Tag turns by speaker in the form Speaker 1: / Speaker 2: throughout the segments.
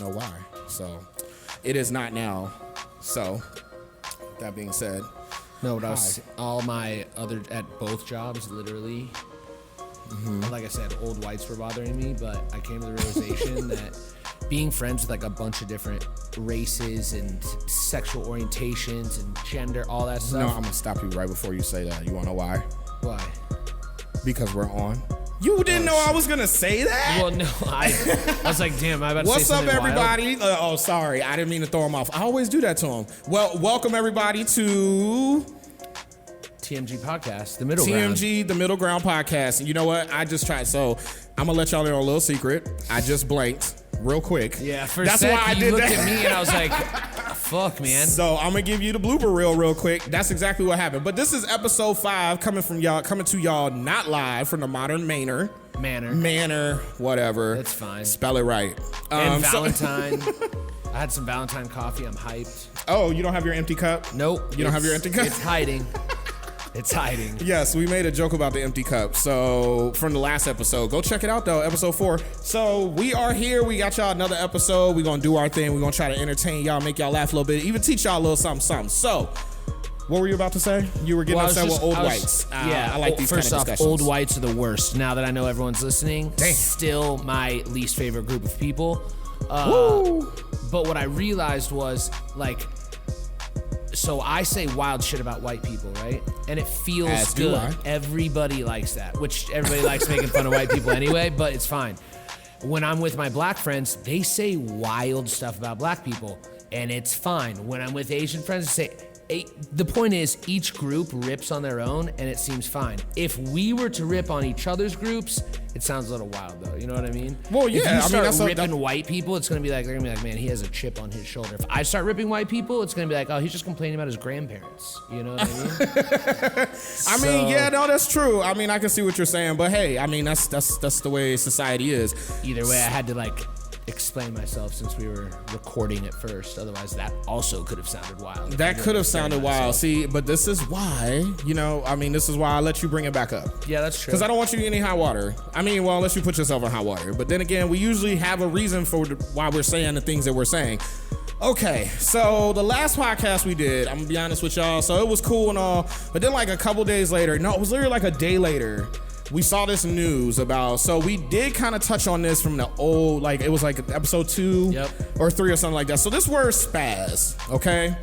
Speaker 1: know why. So it is not now. So that being said,
Speaker 2: no, but I was all my other at both jobs, literally. Like I said, old whites were bothering me, but I came to the realization that being friends with like a bunch of different races and sexual orientations and gender, all that stuff.
Speaker 1: No, I'm gonna stop you right before you say that. You wanna know why?
Speaker 2: Why?
Speaker 1: Because we're on. You didn't know I was gonna say that?
Speaker 2: Well, no, I was like, damn, I'm about to
Speaker 1: What's
Speaker 2: say
Speaker 1: up,
Speaker 2: something
Speaker 1: everybody? Sorry, I didn't mean to throw him off. I always do that to him. Well, welcome everybody to
Speaker 2: T.M.G. podcast, the middle ground.
Speaker 1: T.M.G. the Middle Ground podcast. And you know what? I just tried. So I'm gonna let y'all know a little secret. I just blanked real quick.
Speaker 2: Yeah, for a second you looked at me and I was like, fuck, man.
Speaker 1: So I'm gonna give you the blooper reel real quick. That's exactly what happened. But this is episode 5 coming to y'all not live from the modern Manor, whatever.
Speaker 2: It's fine.
Speaker 1: Spell it right.
Speaker 2: And Valentine. I had some Valentine coffee. I'm hyped.
Speaker 1: Oh, you don't have your empty cup?
Speaker 2: Nope.
Speaker 1: You don't have your empty cup?
Speaker 2: It's hiding. It's hiding.
Speaker 1: Yes, we made a joke about the empty cup. So from the last episode, go check it out though, episode 4. So we are here. We got y'all another episode. We're gonna do our thing. We're gonna try to entertain y'all, make y'all laugh a little bit, even teach y'all a little something. So what were you about to say? You were getting upset with old whites.
Speaker 2: Yeah,
Speaker 1: I like these
Speaker 2: first
Speaker 1: kind of
Speaker 2: off, old whites are the worst. Now that I know everyone's listening, still my least favorite group of people. But what I realized was like, so I say wild shit about white people, right? And it feels good. Everybody likes that, which everybody likes making fun of white people anyway, but it's fine. When I'm with my black friends, they say wild stuff about black people, and it's fine. When I'm with Asian friends, they say, the point is each group rips on their own, and it seems fine. If we were to rip on each other's groups, it sounds a little wild, though. You know what I mean?
Speaker 1: Well, yeah.
Speaker 2: If you start ripping white people, it's gonna be like, they're gonna be like, man, he has a chip on his shoulder. If I start ripping white people, it's gonna be like, oh, he's just complaining about his grandparents. You know what I mean?
Speaker 1: I mean, yeah, no, that's true. I mean, I can see what you're saying, but hey, I mean, that's the way society is.
Speaker 2: Either way, I had to like explain myself since we were recording it first. Otherwise, that also could have sounded wild.
Speaker 1: That could have sounded wild. See, but this is why, this is why I let you bring it back up.
Speaker 2: Yeah, that's true.
Speaker 1: Because I don't want you in any hot water. I mean, well, unless you put yourself in hot water. But then again, we usually have a reason for why we're saying the things that we're saying. Okay, so the last podcast we did, I'm gonna be honest with y'all, so it was cool and all, but then like a couple days later, no, it was literally like a day later, we saw this news about, so we did kind of touch on this from the old, like it was like episode 2 or 3 or something like that. So this word spaz, okay?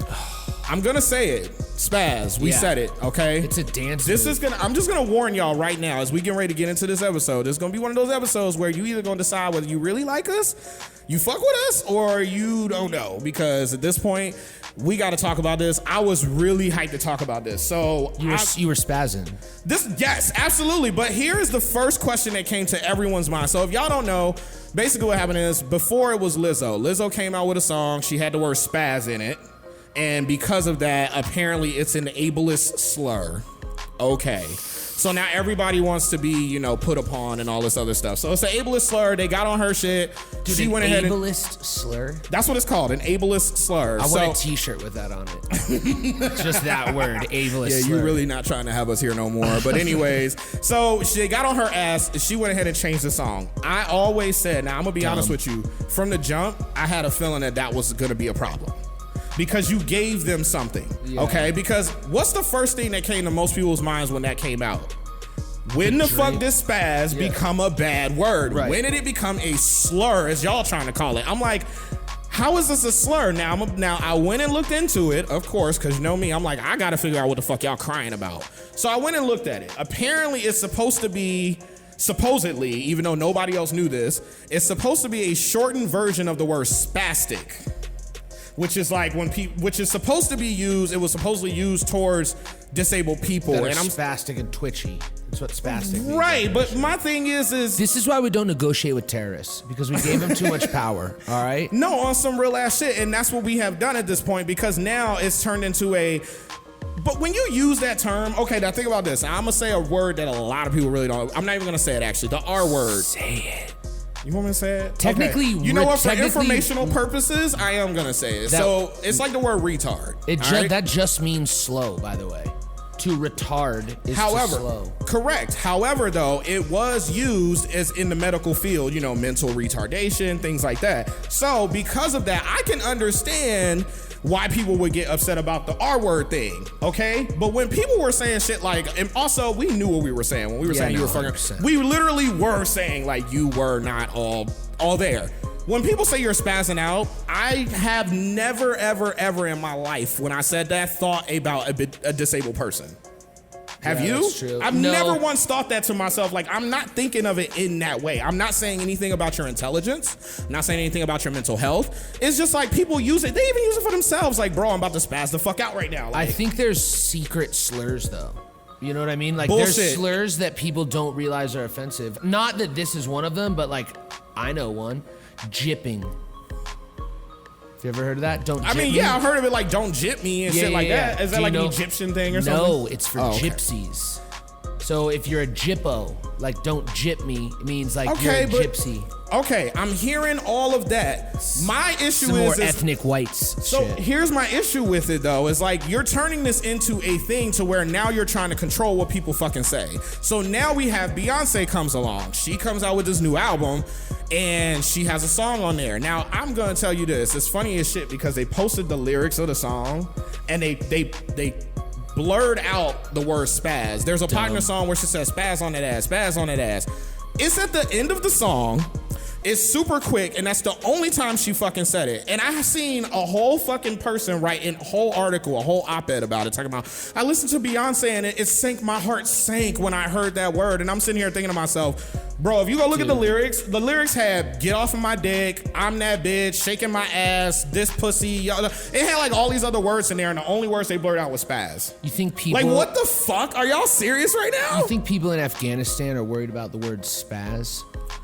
Speaker 1: I'm gonna say it, spaz, we said it, okay?
Speaker 2: It's a dance
Speaker 1: I'm just gonna warn y'all right now as we get ready to get into this episode, it's gonna be one of those episodes where you either gonna decide whether you really like us, you fuck with us, or you don't know, because at this point, we got to talk about this. I was really hyped to talk about this. So
Speaker 2: you were spazzing.
Speaker 1: Yes, absolutely. But here is the first question that came to everyone's mind. So if y'all don't know, basically what happened is before it was Lizzo came out with a song. She had the word spaz in it. And because of that, apparently it's an ableist slur. Okay. So now everybody wants to be, put upon and all this other stuff. So it's an ableist slur. They got on her shit.
Speaker 2: Dude, she went ahead and ableist slur?
Speaker 1: That's what it's called, an ableist slur.
Speaker 2: I want a t-shirt with that on it. Just that word, ableist slur.
Speaker 1: Yeah, you're really not trying to have us here no more. But anyways, so she got on her ass. She went ahead and changed the song. I always said, now I'm going to be honest with you. From the jump, I had a feeling that was going to be a problem. Because you gave them something, okay? Because what's the first thing that came to most people's minds when that came out? When the fuck did spaz become a bad word? Right. When did it become a slur, as y'all trying to call it? I'm like, how is this a slur? Now I went and looked into it, of course, because you know me, I'm like, I gotta figure out what the fuck y'all crying about. So I went and looked at it. Apparently it's supposedly, even though nobody else knew this, it's supposed to be a shortened version of the word spastic. Which is like which is supposed to be used. It was supposedly used towards disabled people,
Speaker 2: and I'm spastic and twitchy. That's what spastic means.
Speaker 1: Right, but my thing is
Speaker 2: this is why we don't negotiate with terrorists, because we gave them too much power. All right.
Speaker 1: No, on some real ass shit, and that's what we have done at this point, because now it's turned into a. But when you use that term, okay, now think about this. I'm gonna say a word that a lot of people really don't. I'm not even gonna say it actually. The R word.
Speaker 2: Say it.
Speaker 1: You want me to say it?
Speaker 2: Technically,
Speaker 1: okay. You know what? For informational purposes, I am gonna say it. So it's like the word retard.
Speaker 2: That just means slow, by the way. to retard is to slow.
Speaker 1: Correct. However, though, it was used as in the medical field, mental retardation, things like that. So because of that, I can understand why people would get upset about the R word thing, okay? But when people were saying shit like, and also we knew what we were saying when we were saying you were fucking, 100%. We literally were saying like you were not all there. When people say you're spazzing out, I have never, ever, ever in my life, when I said that, thought about a disabled person. Have you?
Speaker 2: That's true.
Speaker 1: I've never once thought that to myself. Like, I'm not thinking of it in that way. I'm not saying anything about your intelligence. I'm not saying anything about your mental health. It's just like people use it. They even use it for themselves. Like, bro, I'm about to spaz the fuck out right now. Like,
Speaker 2: I think there's secret slurs, though. You know what I mean? Like,
Speaker 1: bullshit.
Speaker 2: There's slurs that people don't realize are offensive. Not that this is one of them, but like, I know one. Jipping. Have you ever heard of that? Don't jip me?
Speaker 1: Yeah, I've heard of it, like don't jip me and shit like that. Is that like an Egyptian thing or something?
Speaker 2: No, it's for gypsies. So if you're a jippo, like don't jip me, it means like you're a gypsy.
Speaker 1: Okay, I'm hearing all of that. My issue
Speaker 2: Some more ethnic whites.
Speaker 1: So here's my issue with it though, is like you're turning this into a thing to where now you're trying to control what people fucking say. So now we have Beyonce comes along. She comes out with this new album and she has a song on there. Now I'm gonna tell you this, it's funny as shit because they posted the lyrics of the song and they blurred out the word spaz. There's a part in the song where she says spaz on that ass, spaz on that ass. It's at the end of the song. It's super quick, and that's the only time she fucking said it. And I have seen a whole fucking person write a whole article, a whole op-ed about it, talking about, I listened to Beyonce and it sank, my heart sank when I heard that word. And I'm sitting here thinking to myself, bro, if you go look at the lyrics had get off of my dick, I'm that bitch, shaking my ass, this pussy. It had like all these other words in there, and the only words they blurred out was spaz.
Speaker 2: You think people...
Speaker 1: Like, what the fuck? Are y'all serious right now?
Speaker 2: You think people in Afghanistan are worried about the word spaz?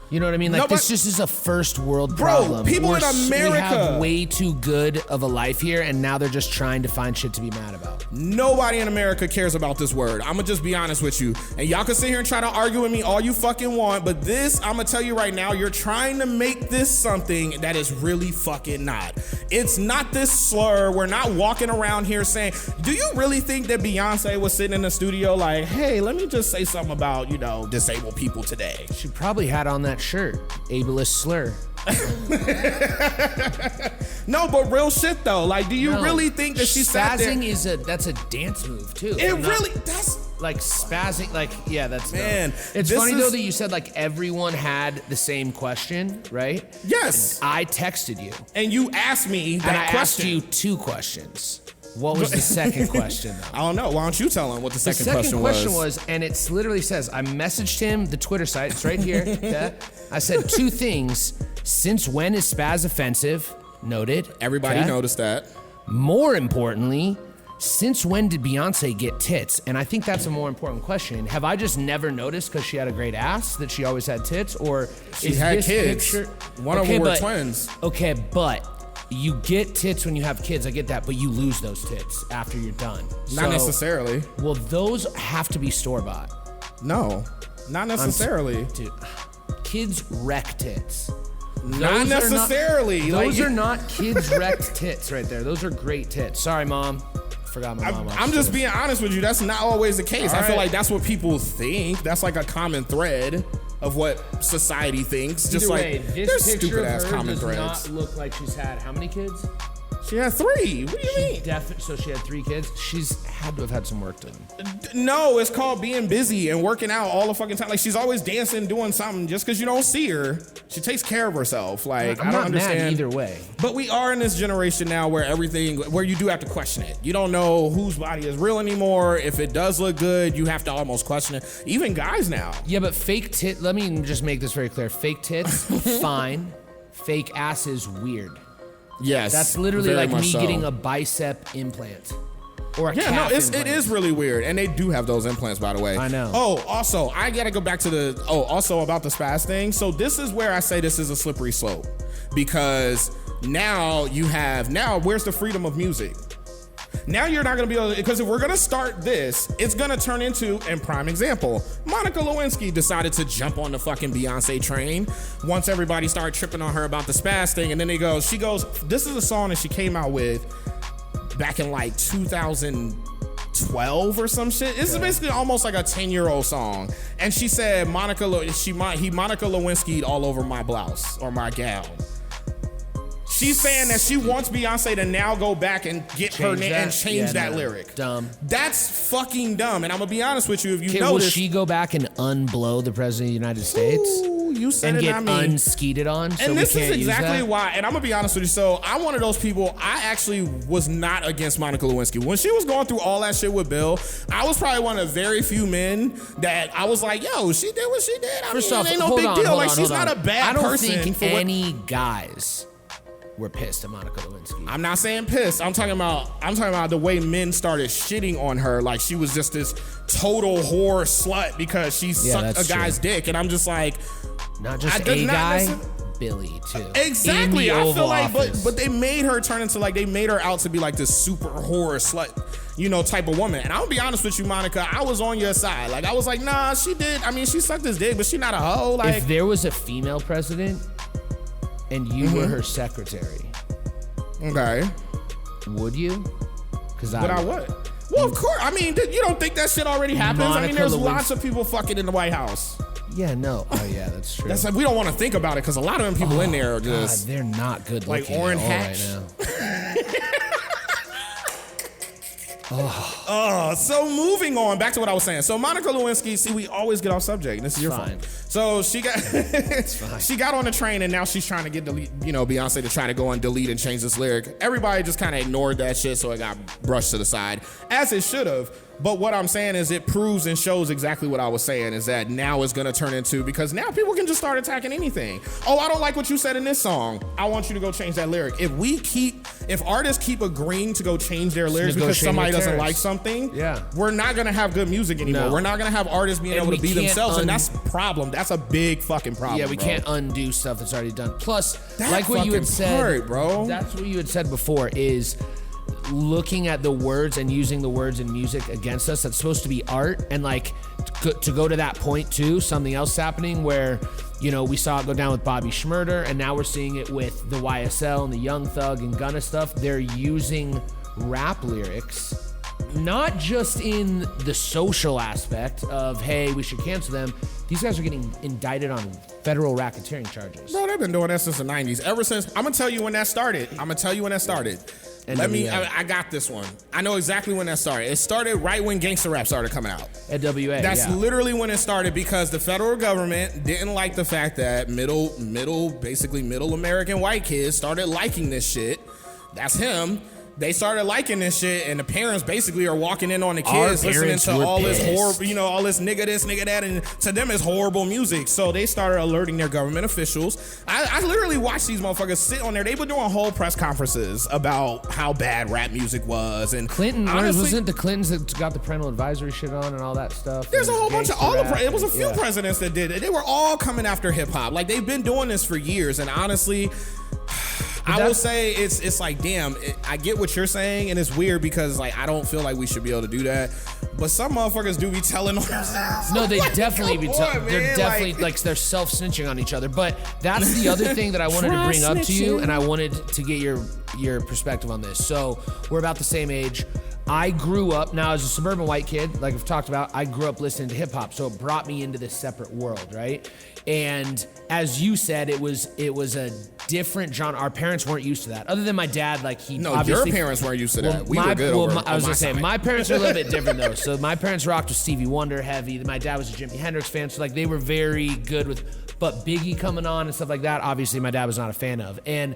Speaker 2: You know what I mean? Like, this just is a first world problem.
Speaker 1: People in America.
Speaker 2: We have way too good of a life here, and now they're just trying to find shit to be mad about.
Speaker 1: Nobody in America cares about this word. I'm gonna just be honest with you. And y'all can sit here and try to argue with me all you fucking want, but this, I'm gonna tell you right now, you're trying to make this something that is really fucking not. It's not this slur. We're not walking around here saying, do you really think that Beyonce was sitting in the studio like, hey, let me just say something about, disabled people today?
Speaker 2: She probably had on that shirt, ableist slur.
Speaker 1: No, but real shit though. Like, do you really think that she sat there?
Speaker 2: Spazzing that's a dance move too.
Speaker 1: That's
Speaker 2: like spazzing. Like, yeah, that's
Speaker 1: man.
Speaker 2: It's funny though that you said like everyone had the same question, right?
Speaker 1: Yes.
Speaker 2: And I texted you,
Speaker 1: and you asked me that
Speaker 2: and I
Speaker 1: question.
Speaker 2: asked you 2 questions. What was the second question though?
Speaker 1: I don't know. Why don't you tell him what the second question was?
Speaker 2: The second question was, and it literally says, I messaged him, the Twitter site, it's right here. Okay? I said 2 things. Since when is spaz offensive? Noted.
Speaker 1: Everybody noticed that.
Speaker 2: More importantly, since when did Beyonce get tits? And I think that's a more important question. Have I just never noticed because she had a great ass that she always had tits? Or
Speaker 1: she had kids. One of them were twins.
Speaker 2: Okay, but you get tits when you have kids, I get that, but you lose those tits after you're done.
Speaker 1: Not necessarily.
Speaker 2: Well, those have to be store-bought.
Speaker 1: No, not necessarily.
Speaker 2: Dude, kids wreck tits.
Speaker 1: Not necessarily.
Speaker 2: Those are not kids wrecked tits right there. Those are great tits. Sorry, Mom. Forgot my mom.
Speaker 1: I'm just being honest with you. That's not always the case. I feel like that's what people think. That's like a common thread of what society thinks. Just like there's stupid ass common threads.
Speaker 2: Does not look like she's had how many kids?
Speaker 1: She had 3. What do you mean?
Speaker 2: So she had 3 kids. She's had to have had some work done.
Speaker 1: No, it's called being busy and working out all the fucking time. Like, she's always dancing, doing something. Just because you don't see her, she takes care of herself. Like, I don't understand.
Speaker 2: Mad either way.
Speaker 1: But we are in this generation now where you do have to question it. You don't know whose body is real anymore. If it does look good, you have to almost question it. Even guys now.
Speaker 2: Yeah, but fake tit. Let me just make this very clear. Fake tits, fine. Fake ass is weird.
Speaker 1: Yes,
Speaker 2: that's literally like me getting a bicep implant or a calf implant.
Speaker 1: It is really weird, and they do have those implants, by the way.
Speaker 2: I know.
Speaker 1: Oh, also, I gotta go back to also about the spaz thing. So this is where I say this is a slippery slope, because now where's the freedom of music? Now you're not gonna be able to, because if we're gonna start this, it's gonna turn into, and prime example, Monica Lewinsky decided to jump on the fucking Beyonce train once everybody started tripping on her about the spaz thing, and then she goes, this is a song that she came out with back in like 2002 12 or some shit. This is basically almost like a 10-year-old song. And she said Monica Lewinsky'd all over my blouse or my gown. She's saying that she wants Beyonce to now go back and get her name and change that lyric.
Speaker 2: Dumb.
Speaker 1: That's fucking dumb. And I'm gonna be honest with you, if you
Speaker 2: notice, will
Speaker 1: notice,
Speaker 2: she go back and unblow the president of the United States?
Speaker 1: Ooh, you said
Speaker 2: and
Speaker 1: it,
Speaker 2: get
Speaker 1: not me.
Speaker 2: unskeeted on. So
Speaker 1: and this
Speaker 2: we can't
Speaker 1: is exactly
Speaker 2: use that?
Speaker 1: why. And I'm gonna be honest with you. So I'm one of those people. I actually was not against Monica Lewinsky when she was going through all that shit with Bill. I was probably one of the very few men that I was like, yo, she did what she did.
Speaker 2: First off,
Speaker 1: it ain't no big deal. Like she's not a bad person.
Speaker 2: I don't think any guys were pissed at Monica Lewinsky.
Speaker 1: I'm not saying pissed. I'm talking about the way men started shitting on her. Like she was just this total whore slut because she sucked a guy's dick. And I'm just like,
Speaker 2: not just a guy, Billy too.
Speaker 1: Exactly. I feel like, but they made her turn into like, they made her out to be like this super whore slut, you know, type of woman. And I'll be honest with you, Monica, I was on your side. Like I was like, nah, she did. I mean, she sucked his dick, but she not a hoe. Like
Speaker 2: if there was a female president and you were her secretary,
Speaker 1: okay,
Speaker 2: would you? Because
Speaker 1: I would. Well, of course. I mean, you don't think that shit already happens? I mean, there's lots of people fucking in the White House.
Speaker 2: Yeah, no. Oh, yeah, that's true.
Speaker 1: That's like, we don't want to think about it because a lot of them people in there are just.
Speaker 2: God, they're not good
Speaker 1: like
Speaker 2: looking
Speaker 1: Orrin Hatch.
Speaker 2: Right now.
Speaker 1: So moving on, back to what I was saying. So Monica Lewinsky, see, we always get off subject. This is your fault. So she got she got on the train and now she's trying to get Beyonce to try to go and delete and change this lyric. Everybody just kind of ignored that shit, so it got brushed to the side, as it should have. But what I'm saying is it proves and shows exactly what I was saying, is that now it's going to turn into, because now people can just start attacking anything. Oh, I don't like what you said in this song. I want you to go change that lyric. If artists keep agreeing to go change their lyrics because somebody doesn't like something, we're not going to have good music anymore. No. We're not going to have artists being able to be themselves. And that's a problem. That's a big fucking problem.
Speaker 2: Yeah, we can't undo stuff that's already done. Plus, like what you had said,
Speaker 1: bro.
Speaker 2: That's what you had said before is looking at the words and using the words in music against us. That's supposed to be art. And like to go to that point too, something else happening where, we saw it go down with Bobby Shmurda, and now we're seeing it with the YSL and the Young Thug and Gunna stuff. They're using rap lyrics, not just in the social aspect of, hey, we should cancel them. These guys are getting indicted on federal racketeering charges.
Speaker 1: Bro, they've been doing that since the 90s. Ever since, I'm gonna tell you when that started. I got this one. I know exactly when that started. It started right when gangster rap started coming out.
Speaker 2: NWA.
Speaker 1: That's literally when it started, because the federal government didn't like the fact that middle American white kids started liking this shit. That's him. They started liking this shit, and the parents basically are walking in on the kids listening to all this horrible, all this nigga this, nigga that, and to them it's horrible music. So they started alerting their government officials. I literally watched these motherfuckers sit on there. They were doing whole press conferences about how bad rap music was. And
Speaker 2: Clinton, honestly, wasn't the Clintons that got the parental advisory shit on and all that stuff?
Speaker 1: There's a whole bunch of it was a few presidents that did it. They were all coming after hip hop. Like, they've been doing this for years, and honestly, I will say it's like, damn, I get what you're saying, and it's weird because like I don't feel like we should be able to do that, but some motherfuckers do be telling on themselves.
Speaker 2: No, they definitely be telling. They're definitely like they're self-snitching on each other. But that's the other thing that I wanted to bring up to you, and I wanted to get your perspective on this. So we're about the same age. I grew up, now as a suburban white kid, like I've talked about, I grew up listening to hip hop, so it brought me into this separate world, right? And as you said, it was a different genre. Our parents weren't used to that. Other than my dad,
Speaker 1: your parents weren't used to that. We were good over
Speaker 2: I was
Speaker 1: gonna
Speaker 2: say, my parents are a little bit different though. So my parents rocked with Stevie Wonder heavy. My dad was a Jimi Hendrix fan, so like they were very good with, but Biggie coming on and stuff like that, obviously my dad was not a fan of. And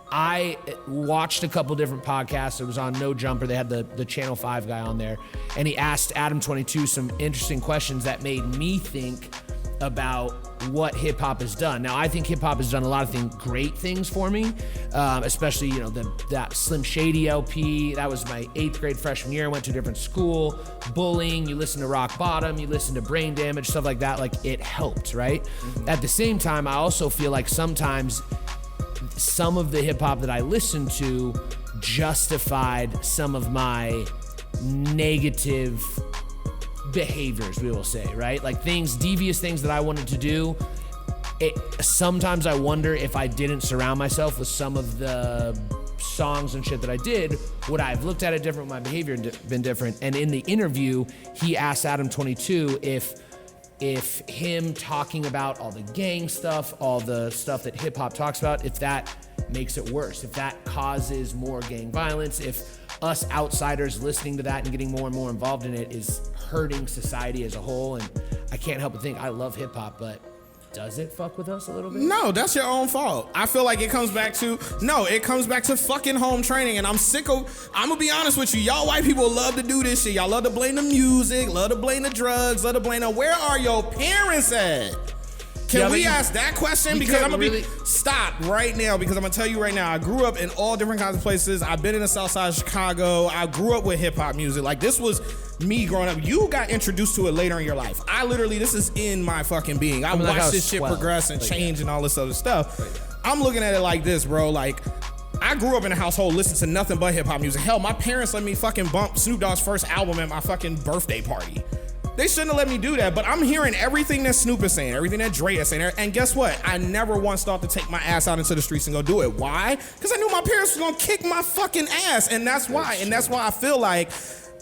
Speaker 2: I watched a couple different podcasts. It was on No Jumper. They had the Channel 5 guy on there, and he asked Adam 22 some interesting questions that made me think about what hip hop has done. Now, I think hip hop has done a lot of great things for me, especially that Slim Shady LP. That was my 8th grade freshman year. I went to a different school. Bullying. You listen to Rock Bottom. You listen to Brain Damage, stuff like that. Like, it helped, right? Mm-hmm. At the same time, I also feel like sometimes some of the hip hop that I listened to justified some of my negative behaviors, we will say, right? Like devious things that I wanted to do. Sometimes I wonder if I didn't surround myself with some of the songs and shit that I did, would I have looked at it different? Would my behavior been different? And in the interview, he asked Adam 22 if him talking about all the gang stuff, all the stuff that hip hop talks about, if that makes it worse, if that causes more gang violence, if us outsiders listening to that and getting more and more involved in it is hurting society as a whole. And I can't help but think, I love hip hop, but does it fuck with us a little bit?
Speaker 1: No, that's your own fault. I feel like it comes back to fucking home training, and I'm gonna be honest with you, y'all white people love to do this shit. Y'all love to blame the music, love to blame the drugs, love to blame where are your parents at? Can we ask that question? Because I'm gonna stop right now, because I'm gonna tell you right now, I grew up in all different kinds of places. I've been in the South Side of Chicago. I grew up with hip hop music. Like, this was me growing up. You got introduced to it later in your life. This is in my fucking being. I watched this shit progress and change and all this other stuff. I'm looking at it like this, bro. Like, I grew up in a household listening to nothing but hip hop music. Hell, my parents let me fucking bump Snoop Dogg's first album at my fucking birthday party. They shouldn't have let me do that, but I'm hearing everything that Snoop is saying, everything that Dre is saying, and guess what? I never once thought to take my ass out into the streets and go do it. Why? Because I knew my parents was gonna kick my fucking ass, and that's why. And that's why I feel like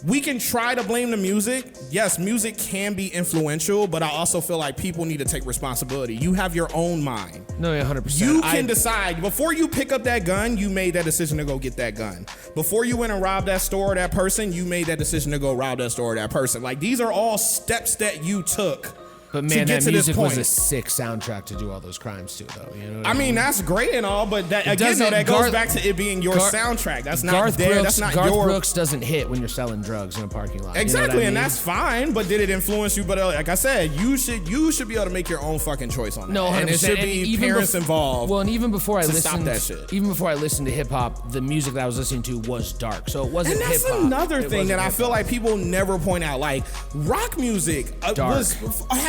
Speaker 1: we can try to blame the music. Yes, music can be influential, but I also feel like people need to take responsibility. You have your own mind.
Speaker 2: No, yeah, 100%.
Speaker 1: You can decide. Before you pick up that gun, you made that decision to go get that gun. Before you went and robbed that store or that person, you made that decision to go rob that store or that person. Like, these are all steps that you took.
Speaker 2: But man, that music was a sick soundtrack to do all those crimes too, though. You know what I mean?
Speaker 1: That's great and all, but that goes back to it being your soundtrack. That's not
Speaker 2: Garth
Speaker 1: there.
Speaker 2: Brooks,
Speaker 1: That's not
Speaker 2: Garth
Speaker 1: your.
Speaker 2: Brooks doesn't hit when you're selling drugs in a parking lot.
Speaker 1: Exactly,
Speaker 2: you know what I mean?
Speaker 1: and that's fine. But did it influence you? But like I said, you should be able to make your own fucking choice on that.
Speaker 2: No, 100%.
Speaker 1: And it should be parents involved.
Speaker 2: Well, and even before I listened,
Speaker 1: stop that shit.
Speaker 2: Even before I listened to hip hop, the music that I was listening to was dark, so it wasn't hip hop.
Speaker 1: And that's another thing that I feel like people never point out. Like, rock music had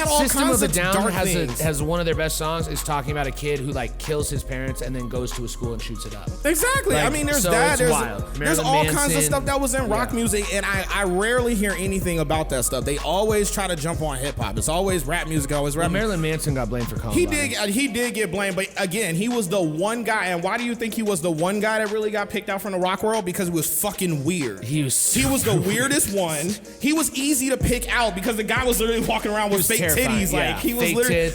Speaker 1: all
Speaker 2: System
Speaker 1: kinds
Speaker 2: of a
Speaker 1: of
Speaker 2: Down
Speaker 1: dark things.
Speaker 2: has one of their best songs is talking about a kid who like kills his parents and then goes to a school and shoots it up.
Speaker 1: Exactly.
Speaker 2: Like,
Speaker 1: I mean, there's
Speaker 2: so
Speaker 1: that.
Speaker 2: it's wild.
Speaker 1: There's all kinds of stuff that was in rock music, and I rarely hear anything about that stuff. They always try to jump on hip hop. It's always rap music. Always rap.
Speaker 2: Marilyn Manson got blamed for Columbine.
Speaker 1: He did get blamed, but again, he was the one guy. And why do you think he was the one guy that really got picked out from the rock world? Because he was fucking weird. He was the weirdest one. He was easy to pick out because the guy was literally walking around with fake titties.
Speaker 2: Yeah,
Speaker 1: like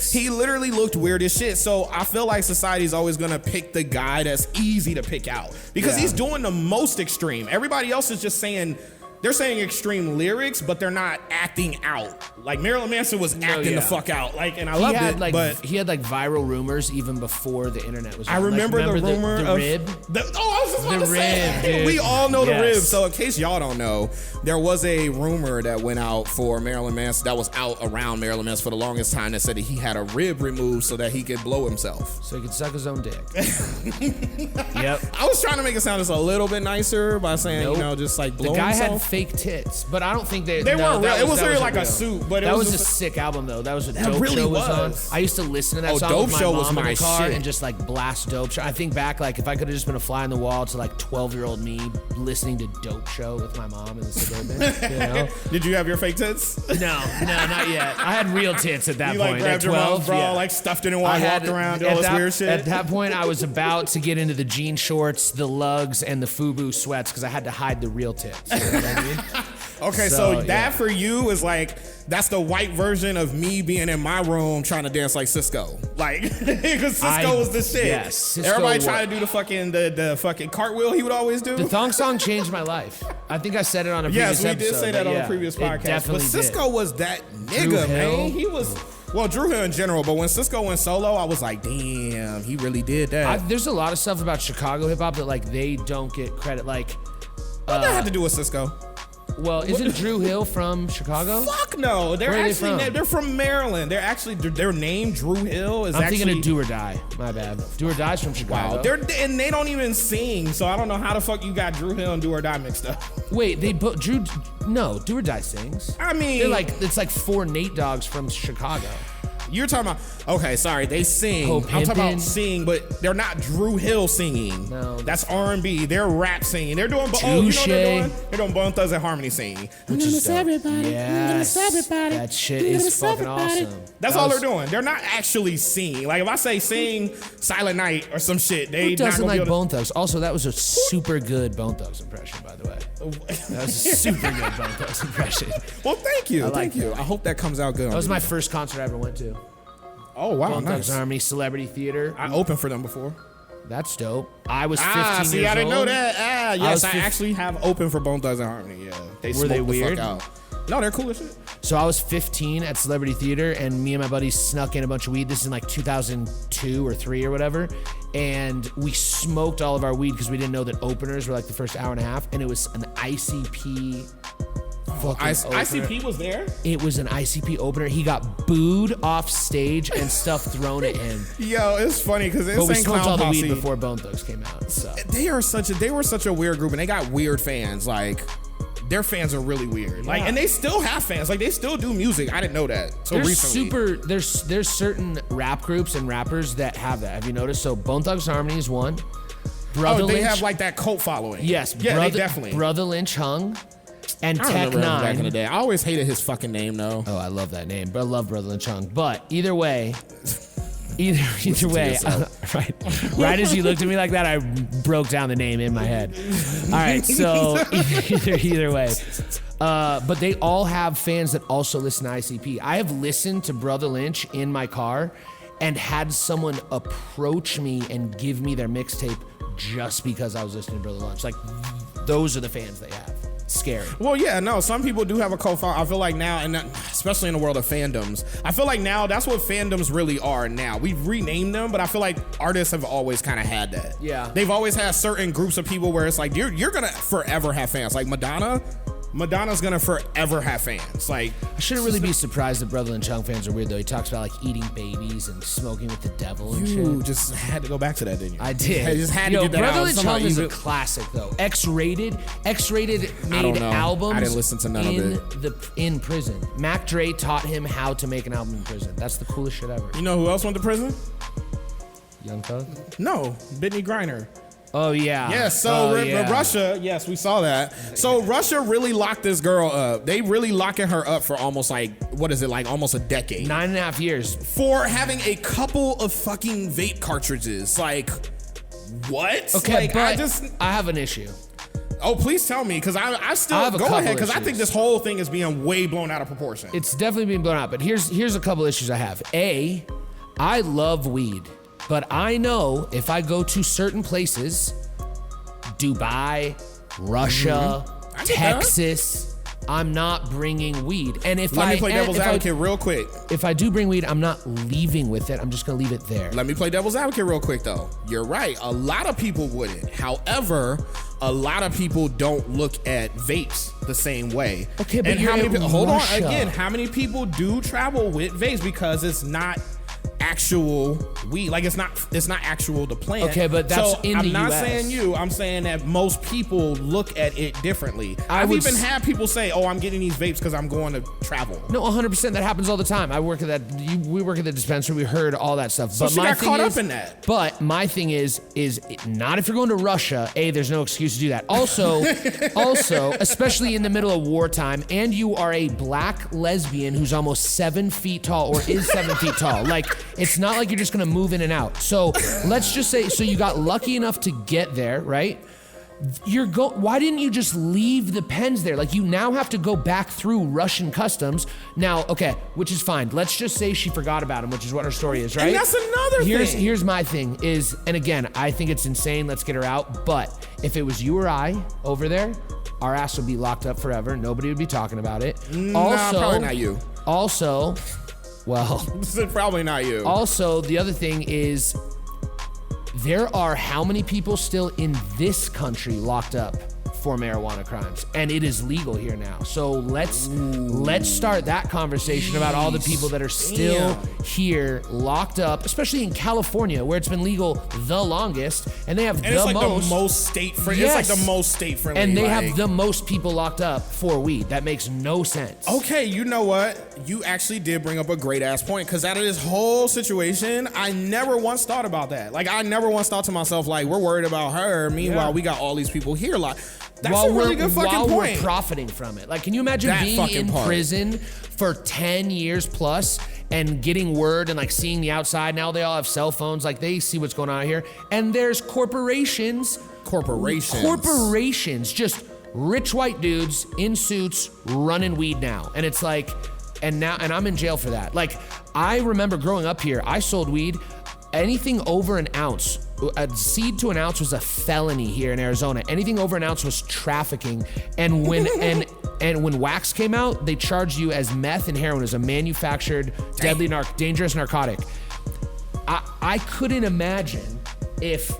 Speaker 1: he literally looked weird as shit. So I feel like society's always gonna pick the guy that's easy to pick out because he's doing the most extreme. Everybody else is just saying. They're saying extreme lyrics, but they're not acting out. Like, Marilyn Manson was acting the fuck out. Like, and I loved it, but
Speaker 2: he had like viral rumors even before the internet was.
Speaker 1: I remember the rumor
Speaker 2: of
Speaker 1: the rib. I was just about to say,
Speaker 2: dude.
Speaker 1: We all know the rib. So in case y'all don't know, there was a rumor that went out for Marilyn Manson that was out around Marilyn Manson for the longest time that said that he had a rib removed so that he could blow himself.
Speaker 2: So he could suck his own dick. Yep.
Speaker 1: I was trying to make it sound just a little bit nicer by saying, just like blow himself.
Speaker 2: The guy had fake tits, but I don't think they
Speaker 1: weren't real. It was really like a suit, but
Speaker 2: that was a sick album though. That was what Dope Show was on. I used to listen to that song with my mom in the car and just like blast Dope Show. I think back, like if I could have just been a fly on the wall to like 12-year-old me listening to Dope Show with my mom in the Suburban. You know?
Speaker 1: Did you have your fake tits?
Speaker 2: No, not yet. I had real tits at that point.
Speaker 1: You like grabbed your mom's bra, like stuffed it in while I walked around, did all this weird shit?
Speaker 2: At that point, I was about to get into the jean shorts, the lugs, and the FUBU sweats because I had to hide the real tits. You know what I mean?
Speaker 1: Okay, so that for you is like, that's the white version of me being in my room trying to dance like Cisco. Like, because Cisco was the shit.
Speaker 2: Yes,
Speaker 1: everybody tried to do the fucking cartwheel he would always do.
Speaker 2: The thong song changed my life. I think I said it on a previous episode.
Speaker 1: Yes, we did say that on a previous podcast. But Cisco was that nigga, man. He was... Well, Drew Hill in general, but when Cisco went solo, I was like, damn, he really did that.
Speaker 2: There's a lot of stuff about Chicago hip-hop that, like, they don't get credit. Like...
Speaker 1: What that have to do with Cisco?
Speaker 2: Well, isn't Drew Hill from Chicago?
Speaker 1: Fuck no. They're from Maryland. Their name Drew Hill is
Speaker 2: I'm thinking of Do or Die. My bad. Do or Die's from Chicago.
Speaker 1: Wow. And they don't even sing, so I don't know how the fuck you got Drew Hill and Do or Die mixed up.
Speaker 2: Wait, No, Do or Die sings.
Speaker 1: I mean,
Speaker 2: it's like 4 Nate Dogs from Chicago.
Speaker 1: You're talking about, okay, sorry, they sing. I'm talking about sing, but they're not Drew Hill singing.
Speaker 2: No.
Speaker 1: That's R&B. They're rap singing. They're doing, you know what they're doing? They're doing Bone Thugs and Harmony singing.
Speaker 2: Which is everybody. Yes. Everybody. That shit is fucking awesome.
Speaker 1: That's all they're doing. They're not actually singing. Like if I say sing Silent Night or some shit, they
Speaker 2: Who doesn't like Bone Thugs? Also, that was a super good Bone Thugs impression, by the way. That was a super good Bone Thugs impression.
Speaker 1: Well, thank you. Thank you. I hope that comes out good.
Speaker 2: That was my first concert I ever went to.
Speaker 1: Oh, wow.
Speaker 2: Bone
Speaker 1: nice.
Speaker 2: Thugs Army Celebrity Theater.
Speaker 1: I opened for them before.
Speaker 2: That's dope. I was 15 years old.
Speaker 1: See, I didn't know that. Yes, I actually have opened for Bone Thugs and Harmony. Yeah.
Speaker 2: Were they weird?
Speaker 1: The fuck out. No, they're cool as shit.
Speaker 2: So I was 15 at Celebrity Theater, and me and my buddies snuck in a bunch of weed. This is in like 2002 or 3 or whatever. And we smoked all of our weed because we didn't know that openers were like the first hour and a half. And it was an ICP
Speaker 1: ICP was there?
Speaker 2: It was an ICP opener. He got booed off stage and stuff thrown at him.
Speaker 1: Yo, it's funny because
Speaker 2: but we smoked all the weed before Bone Thugs came out. So
Speaker 1: they were such a weird group, and they got weird fans. Like their fans are really weird. Like, and they still have fans. Like they still do music. I didn't know that. So recently,
Speaker 2: there's certain rap groups and rappers that have that. Have you noticed? So Bone Thugs Harmony is one.
Speaker 1: Brother Lynch, have like that cult following.
Speaker 2: Yes,
Speaker 1: yeah, they definitely.
Speaker 2: Brother Lynch hung. And
Speaker 1: I
Speaker 2: Tech 9
Speaker 1: back in the day. I always hated his fucking name though.
Speaker 2: Oh, I love that name. But I love Brother Lynch Hung. But either way, either way, right as you looked at me like that, I broke down the name in my head. All right, so either way. But they all have fans that also listen to ICP. I have listened to Brother Lynch in my car and had someone approach me and give me their mixtape just because I was listening to Brother Lynch. Like, those are the fans they have. Scary.
Speaker 1: Well, yeah, no, some people do have a cult following. I feel like now, and especially in the world of fandoms, I feel like now that's what fandoms really are now. We've renamed them, but I feel like artists have always kind of had that.
Speaker 2: Yeah.
Speaker 1: They've always had certain groups of people where it's like, you're going to forever have fans. Like Madonna's gonna forever have fans. Like,
Speaker 2: I shouldn't really be surprised that Brother Lynch Hung fans are weird though. He talks about like eating babies and smoking with the devil and shit.
Speaker 1: You just had to go back to that, didn't you?
Speaker 2: I did.
Speaker 1: I just had to get that
Speaker 2: Brother
Speaker 1: out.
Speaker 2: Lynch Hung is a classic though. X-Rated made albums.
Speaker 1: I didn't listen to none of it.
Speaker 2: In prison. Mac Dre taught him how to make an album in prison. That's the coolest shit ever.
Speaker 1: You know who else went to prison?
Speaker 2: Young Thug?
Speaker 1: No, Brittany Griner.
Speaker 2: Oh, yeah.
Speaker 1: Yes, so Russia, yes, we saw that. So Russia really locked this girl up. They really locking her up for almost almost a decade.
Speaker 2: 9.5 years.
Speaker 1: For having a couple of fucking vape cartridges. Like, what?
Speaker 2: Okay, like, but I have an issue.
Speaker 1: Oh, please tell me, because I still go ahead, because I think this whole thing is being way blown out of proportion.
Speaker 2: It's definitely being blown out, but here's a couple issues I have. A, I love weed. But I know if I go to certain places, Dubai, Russia, Texas, I'm not bringing weed. And if
Speaker 1: Let me play devil's advocate real quick.
Speaker 2: If I do bring weed, I'm not leaving with it. I'm just going to leave it there.
Speaker 1: Let me play devil's advocate real quick, though. You're right. A lot of people wouldn't. However, a lot of people don't look at vapes the same way.
Speaker 2: Okay, but
Speaker 1: hold on. Again, how many people do travel with vapes because it's not actual weed, like it's not actual the plant.
Speaker 2: Okay, but that's
Speaker 1: so
Speaker 2: in the
Speaker 1: I'm not
Speaker 2: US.
Speaker 1: saying you. I'm saying that most people look at it differently. I've even had people say, "Oh, I'm getting these vapes because I'm going to travel."
Speaker 2: No, 100%. That happens all the time. I work at that. We work at the dispensary. We heard all that stuff.
Speaker 1: So
Speaker 2: but
Speaker 1: she got caught up in that.
Speaker 2: But my thing is not if you're going to Russia. A, there's no excuse to do that. Also, especially in the middle of wartime, and you are a black lesbian who's almost 7 feet tall or is 7 feet tall. Like, it's not like you're just gonna move in and out. So let's just say, so you got lucky enough to get there, right? Why didn't you just leave the pens there? Like, you now have to go back through Russian customs. Now, okay, which is fine. Let's just say she forgot about him, which is what her story is, right?
Speaker 1: And that's another thing.
Speaker 2: Here's my thing is, and again, I think it's insane. Let's get her out. But if it was you or I over there, our ass would be locked up forever. Nobody would be talking about it.
Speaker 1: Nah, probably not you.
Speaker 2: Also, well,
Speaker 1: this is probably not you.
Speaker 2: Also, the other thing is, there are how many people still in this country locked up for marijuana crimes, and it is legal here now. So let's start that conversation about all the people that are still here locked up, especially in California, where it's been legal the longest, and they have
Speaker 1: and it's like the most state friendly.
Speaker 2: Yes.
Speaker 1: It's like the most state friendly,
Speaker 2: and they have the most people locked up for weed. That makes no sense.
Speaker 1: Okay, you know what? You actually did bring up a great ass point, because out of this whole situation, I never once thought about that. Like, I never once thought to myself, like, we're worried about her. Meanwhile, we got all these people here. Like, that's a really good fucking point.
Speaker 2: While we're profiting from it. Like, can you imagine being in prison for 10 years plus and getting word and like seeing the outside? Now they all have cell phones. Like, they see what's going on here. And there's corporations, just rich white dudes in suits running weed now. And it's like, and I'm in jail for that. Like, I remember growing up here, I sold weed. Anything over an ounce, a seed to an ounce was a felony here in Arizona. Anything over an ounce was trafficking. And when and when wax came out, they charged you as meth and heroin as a manufactured deadly dangerous narcotic. I couldn't imagine if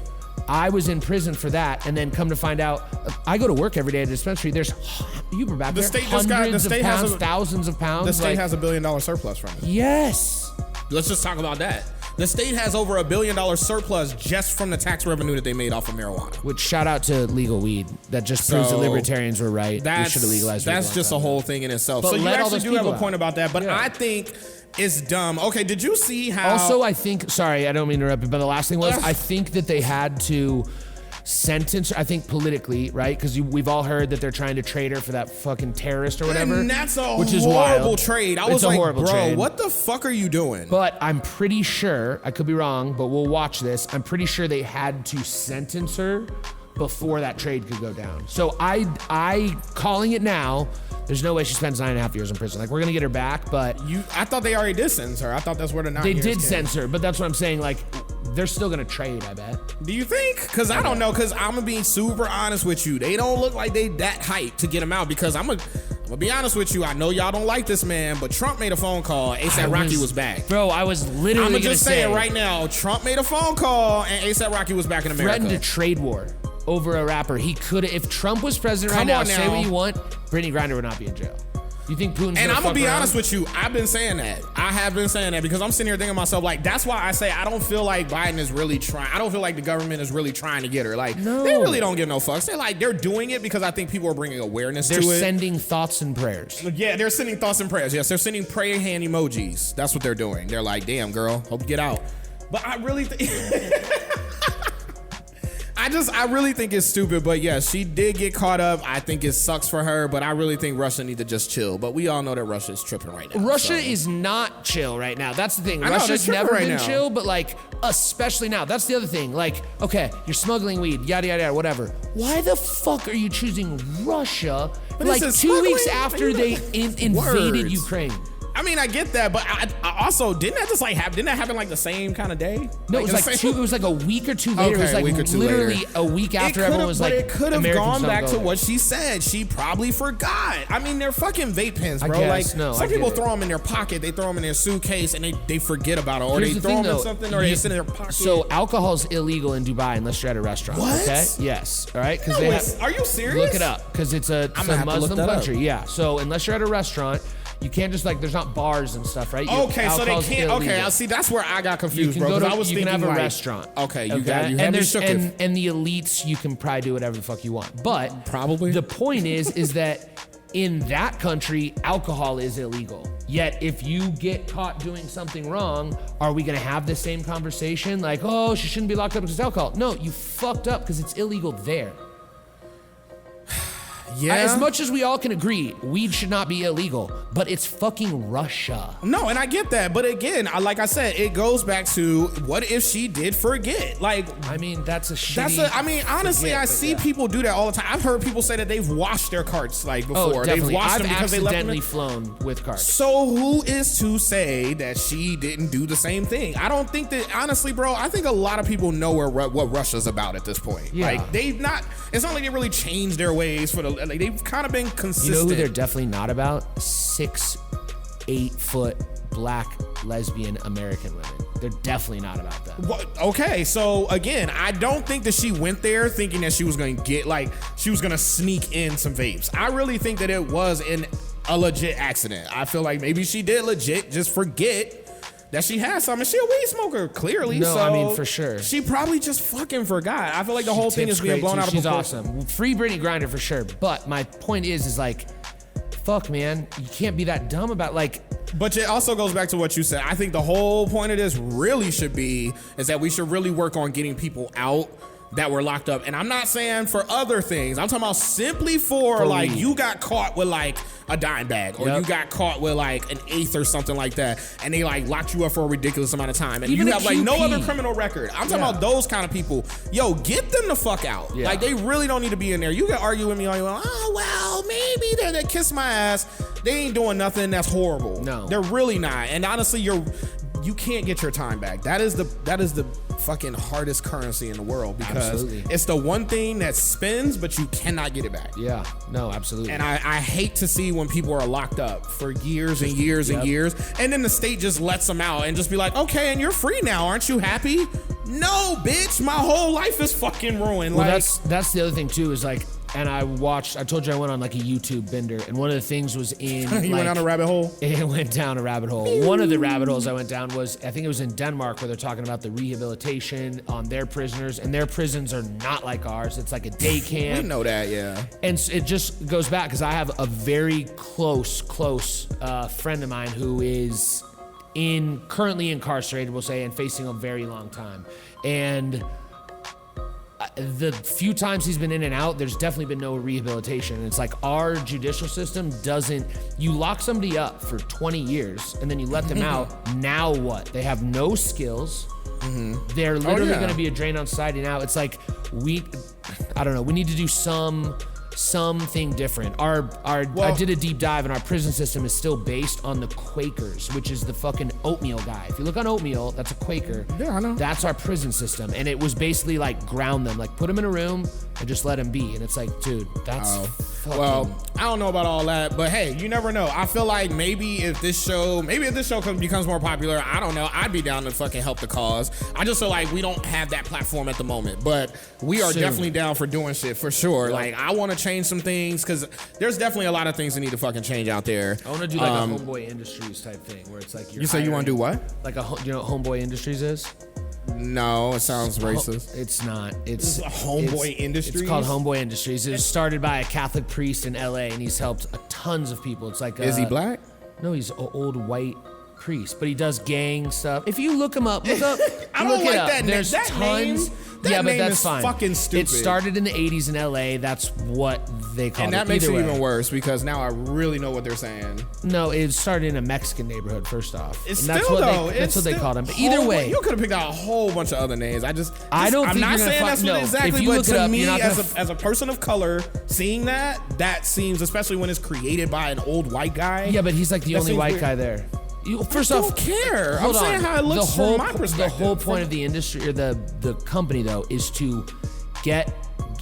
Speaker 2: I was in prison for that, and then come to find out, I go to work every day at a dispensary. There's, you were back there, hundreds of pounds, thousands of pounds.
Speaker 1: The state has $1 billion surplus from it.
Speaker 2: Yes.
Speaker 1: Let's just talk about that. The state has over $1 billion surplus just from the tax revenue that they made off of marijuana.
Speaker 2: Which, shout out to legal weed. That just proves that libertarians were right. We should have legalized weed.
Speaker 1: That's just a whole thing in itself. So you actually do have a point about that, but I think it's dumb. Okay, did you see how...
Speaker 2: Also, I think, sorry, I don't mean to interrupt you, but the last thing was, I think that they had to sentence, I think politically, right? Because we've all heard that they're trying to trade her for that fucking terrorist or whatever.
Speaker 1: And that's a horrible trade. I was like, bro, what the fuck are you doing?
Speaker 2: But I'm pretty sure, I could be wrong, but we'll watch this. I'm pretty sure they had to sentence her before that trade could go down. So I calling it now, there's no way she spends 9.5 years in prison. Like, we're gonna get her back, but
Speaker 1: I thought they already did sentence her. I thought that's where the 9 years
Speaker 2: They did
Speaker 1: came.
Speaker 2: sentence her, but that's what I'm saying. Like, they're still gonna trade, I bet.
Speaker 1: Do you think? Because I don't know. Because I'm gonna be super honest with you. They don't look like they that hyped to get him out. Because I'm gonna be honest with you. I know y'all don't like this man, but Trump made a phone call. ASAP Rocky was back.
Speaker 2: Bro, I was literally
Speaker 1: I'm gonna just say it right now. Trump made a phone call, and ASAP Rocky was back in America.
Speaker 2: Threatened a trade war over a rapper. He could, if Trump was president right now, say what you want, Brittany Griner would not be in jail. You think Putin's
Speaker 1: And I'm gonna be
Speaker 2: around?
Speaker 1: honest with you, I've been saying that. I have been saying that because I'm sitting here thinking to myself, like, that's why I say I don't feel like Biden is really trying. I don't feel like the government is really trying to get her. Like, they really don't give no fucks. They're doing it because I think people are bringing awareness to it.
Speaker 2: They're sending thoughts and prayers.
Speaker 1: Yeah, they're sending thoughts and prayers. Yes, they're sending prayer hand emojis. That's what they're doing. They're like, damn, girl, hope you get out. But I really think... I really think it's stupid, but yeah, she did get caught up. I think it sucks for her, but I really think Russia need to just chill. But we all know that Russia is tripping right now.
Speaker 2: Russia is not chill right now. That's the thing.
Speaker 1: I know,
Speaker 2: Russia's never been
Speaker 1: now.
Speaker 2: chill, but like, especially now. That's the other thing. Like, okay, you're smuggling weed, yada, yada, yada, whatever. Why the fuck are you choosing Russia
Speaker 1: But
Speaker 2: like 2 weeks
Speaker 1: smuggling?
Speaker 2: after they invaded Ukraine?
Speaker 1: I mean, I get that, but I also didn't that just like happen? Didn't that happen like the same kind of day?
Speaker 2: No, it was like it was like a week or two later.
Speaker 1: Okay,
Speaker 2: it was like
Speaker 1: a week or two
Speaker 2: literally
Speaker 1: later.
Speaker 2: a week after everyone was like,
Speaker 1: but it could have
Speaker 2: Americans
Speaker 1: gone back to
Speaker 2: don't go
Speaker 1: what she said. She probably forgot. I mean, they're fucking vape pens, bro.
Speaker 2: I
Speaker 1: Like
Speaker 2: guess, no,
Speaker 1: some
Speaker 2: I get
Speaker 1: people
Speaker 2: it.
Speaker 1: throw them in their pocket, they throw them in their suitcase, and they forget about it, or
Speaker 2: Here's
Speaker 1: they
Speaker 2: the
Speaker 1: throw
Speaker 2: thing,
Speaker 1: them in
Speaker 2: though.
Speaker 1: something, or they sit in their pocket.
Speaker 2: So alcohol's illegal in Dubai unless you're at a restaurant.
Speaker 1: What?
Speaker 2: Okay. Yes. All right. Because
Speaker 1: Are you serious?
Speaker 2: Look it up because it's a Muslim country. Yeah. So unless you're at a restaurant, you can't just like there's not bars and stuff, right?
Speaker 1: Okay, so they can't. Okay, I see. That's where I got confused, bro. Because I was
Speaker 2: you
Speaker 1: thinking
Speaker 2: can have a
Speaker 1: like,
Speaker 2: restaurant.
Speaker 1: Okay, you
Speaker 2: and
Speaker 1: had me
Speaker 2: there's
Speaker 1: shook.
Speaker 2: and the elites, you can probably do whatever the fuck you want. But
Speaker 1: Probably.
Speaker 2: the point is that in that country, alcohol is illegal. Yet if you get caught doing something wrong, are we gonna have the same conversation? Like, oh, she shouldn't be locked up because it's alcohol. No, you fucked up because it's illegal there.
Speaker 1: Yeah.
Speaker 2: As much as we all can agree, weed should not be illegal, but it's fucking Russia.
Speaker 1: No, and I get that, but again, like I said, it goes back to what if she did forget? Like,
Speaker 2: I mean, that's a shitty.
Speaker 1: I mean, honestly, I see people do that all the time. I've heard people say that they've washed their carts like before.
Speaker 2: Oh, definitely.
Speaker 1: They've washed
Speaker 2: I've
Speaker 1: them because they left them.
Speaker 2: accidentally flown with carts.
Speaker 1: So who is to say that she didn't do the same thing? I don't think that, honestly, bro, I think a lot of people know what Russia's about at this point.
Speaker 2: Yeah.
Speaker 1: Like, it's not like they really changed their ways like they've kind of been consistent.
Speaker 2: You know who they're definitely not about? 6, 8 foot black lesbian American women. They're definitely not about that.
Speaker 1: Okay, so again, I don't think that she went there thinking that she was going to get, like, she was going to sneak in some vapes. I really think that it was a legit accident. I feel like maybe she did legit just forget that she had something. She a weed smoker, clearly.
Speaker 2: No,
Speaker 1: so
Speaker 2: I mean, for sure.
Speaker 1: She probably just fucking forgot. I feel like the whole thing is being blown out of proportion.
Speaker 2: She's awesome. Free Brittany Griner for sure. But my point is like, fuck, man, you can't be that dumb about, like.
Speaker 1: But it also goes back to what you said. I think the whole point of this really should be is that we should really work on getting people out that were locked up. And I'm not saying for other things. I'm talking about simply for like,
Speaker 2: weed.
Speaker 1: you got caught with like a dime bag, or you got caught with like an eighth or something like that, and they like locked you up for a ridiculous amount of time, and
Speaker 2: even
Speaker 1: you have like no
Speaker 2: QP.
Speaker 1: other criminal record. I'm talking about those kind of people. Yo, get them the fuck out. Like, they really don't need to be in there. You can argue with me all you want. Oh, well, maybe they're that kiss my ass. They ain't doing nothing that's horrible.
Speaker 2: No,
Speaker 1: they're really not. And honestly, you can't get your time back. That is the fucking hardest currency in the world, because it's the one thing that spins, but you cannot get it back.
Speaker 2: Yeah, no, absolutely.
Speaker 1: And I hate to see when people are locked up for years and years and years, and then the state just lets them out and just be like, okay, and you're free now. Aren't you happy? No, bitch, my whole life is fucking ruined.
Speaker 2: Well,
Speaker 1: like,
Speaker 2: that's the other thing too, is like, and I told you I went on like a YouTube bender, and one of the things was in
Speaker 1: you went down a rabbit hole?
Speaker 2: It went down a rabbit hole. One of the rabbit holes I went down was, I think it was in Denmark, where they're talking about the rehabilitation on their prisoners, and their prisons are not like ours. It's like a day camp.
Speaker 1: We know that, yeah.
Speaker 2: And it just goes back, because I have a very close friend of mine who is currently incarcerated, we'll say, and facing a very long time. And the few times he's been in and out, there's definitely been no rehabilitation. And it's like, our judicial system doesn't, you lock somebody up for 20 years and then you let them out. Now what? They have no skills. They're literally going to be a drain on society. Now it's like, I don't know, we need to do something different. I did a deep dive, and our prison system is still based on the Quakers, which is the fucking oatmeal guy. If you look on oatmeal, that's a Quaker.
Speaker 1: Yeah, I know.
Speaker 2: That's our prison system, and it was basically like ground them, like put them in a room and just let them be. And it's like, dude, that's fucking...
Speaker 1: Well, I don't know about all that, but hey, you never know. I feel like maybe if this show becomes more popular, I don't know, I'd be down to fucking help the cause. I just feel like we don't have that platform at the moment, but we are definitely down for doing shit for sure. Like, I want to change some things, because there's definitely a lot of things that need to fucking change out there.
Speaker 2: I want to do like a Homeboy Industries type thing, where it's like,
Speaker 1: you say you want to do what?
Speaker 2: Like you know what Homeboy Industries is?
Speaker 1: No, it sounds racist.
Speaker 2: It's not. It's
Speaker 1: Homeboy Industries.
Speaker 2: It's called Homeboy Industries. It was started by a Catholic priest in LA, and he's helped tons of people. It's like,
Speaker 1: is he black?
Speaker 2: No, he's an old white priest, but he does gang stuff. If you look him up, I
Speaker 1: don't like that name.
Speaker 2: There's
Speaker 1: that
Speaker 2: tons.
Speaker 1: Name, that name is
Speaker 2: fine.
Speaker 1: Fucking stupid.
Speaker 2: It started in the 80s in LA. That's what they call it.
Speaker 1: And that makes it even worse, because now I really know what they're saying.
Speaker 2: No, it started in a Mexican neighborhood, first off.
Speaker 1: It's
Speaker 2: and
Speaker 1: still,
Speaker 2: that's what they called him. But either way,
Speaker 1: you could have picked out a whole bunch of other names. I'm
Speaker 2: not
Speaker 1: not saying that's what exactly, but to me, as a person of color, seeing that seems, especially when it's created by an old white guy.
Speaker 2: Yeah, but he's like the only white guy there. First off,
Speaker 1: don't care. I'm saying how it looks from my perspective.
Speaker 2: The whole point of the industry, or the company, though, is to get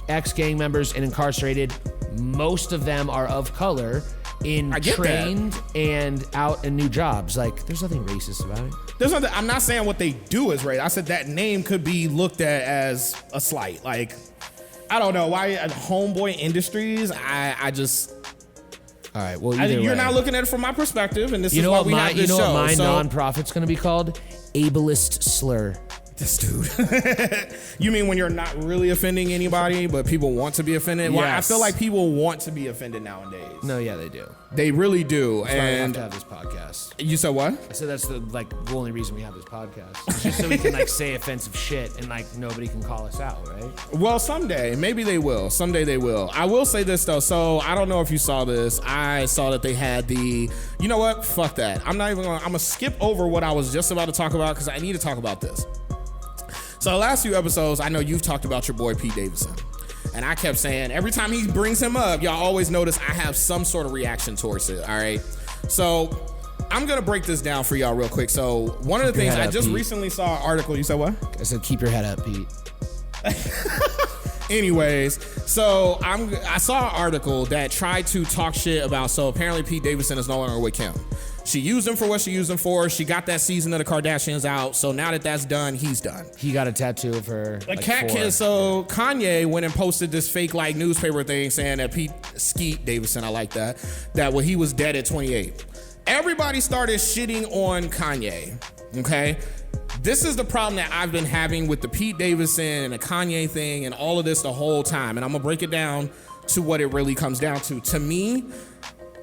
Speaker 2: ex-gang members and incarcerated. Most of them are of color, trained and out in new jobs. Like, there's nothing racist about it.
Speaker 1: There's nothing. I'm not saying what they do is racist. I said that name could be looked at as a slight. Like, I don't know why Homeboy Industries. I just.
Speaker 2: All right. Well,
Speaker 1: you're not looking at it from my perspective, and this is why we have this show.
Speaker 2: You know what my nonprofit's going to be called? Ableist Slur.
Speaker 1: This dude. You mean when you're not really offending anybody, but people want to be offended?
Speaker 2: Yes.
Speaker 1: Well, I feel like people want to be offended nowadays.
Speaker 2: No, yeah, they do.
Speaker 1: They really do.
Speaker 2: That's why we have to have this podcast.
Speaker 1: You said what?
Speaker 2: I said that's the only reason we have this podcast. It's just so we can say offensive shit and nobody can call us out, right?
Speaker 1: Well, someday. Maybe they will. Someday they will. I will say this though. So I don't know if you saw this. I saw that they had you know what? Fuck that. I'm gonna skip over what I was just about to talk about, because I need to talk about this. So the last few episodes, I know you've talked about your boy Pete Davidson. And I kept saying, every time he brings him up, y'all always notice I have some sort of reaction towards it, all right? So I'm going to break this down for y'all real quick. So one of the things, I just recently saw an article. You said what?
Speaker 2: I said, keep your head up, Pete.
Speaker 1: Anyways, so I saw an article that tried to talk shit about, so apparently Pete Davidson is no longer with Kim. She used him for what she used him for. She got that season of the Kardashians out. So now that that's done, he's done.
Speaker 2: He got a tattoo of her.
Speaker 1: So Kanye went and posted this fake like newspaper thing saying that Pete Skeet Davidson, I like that he was dead at 28. Everybody started shitting on Kanye. Okay. This is the problem that I've been having with the Pete Davidson and the Kanye thing and all of this the whole time. And I'm gonna break it down to what it really comes down to. To me,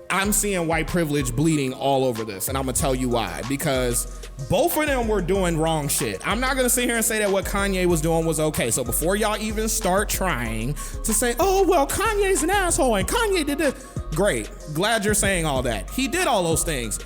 Speaker 1: I'm seeing white privilege bleeding all over this, and I'm gonna tell you why. Because both of them were doing wrong shit. I'm not gonna sit here and say that what Kanye was doing was okay. So before y'all even start trying to say, oh, well, Kanye's an asshole and Kanye did this. Great, glad you're saying all that. He did all those things.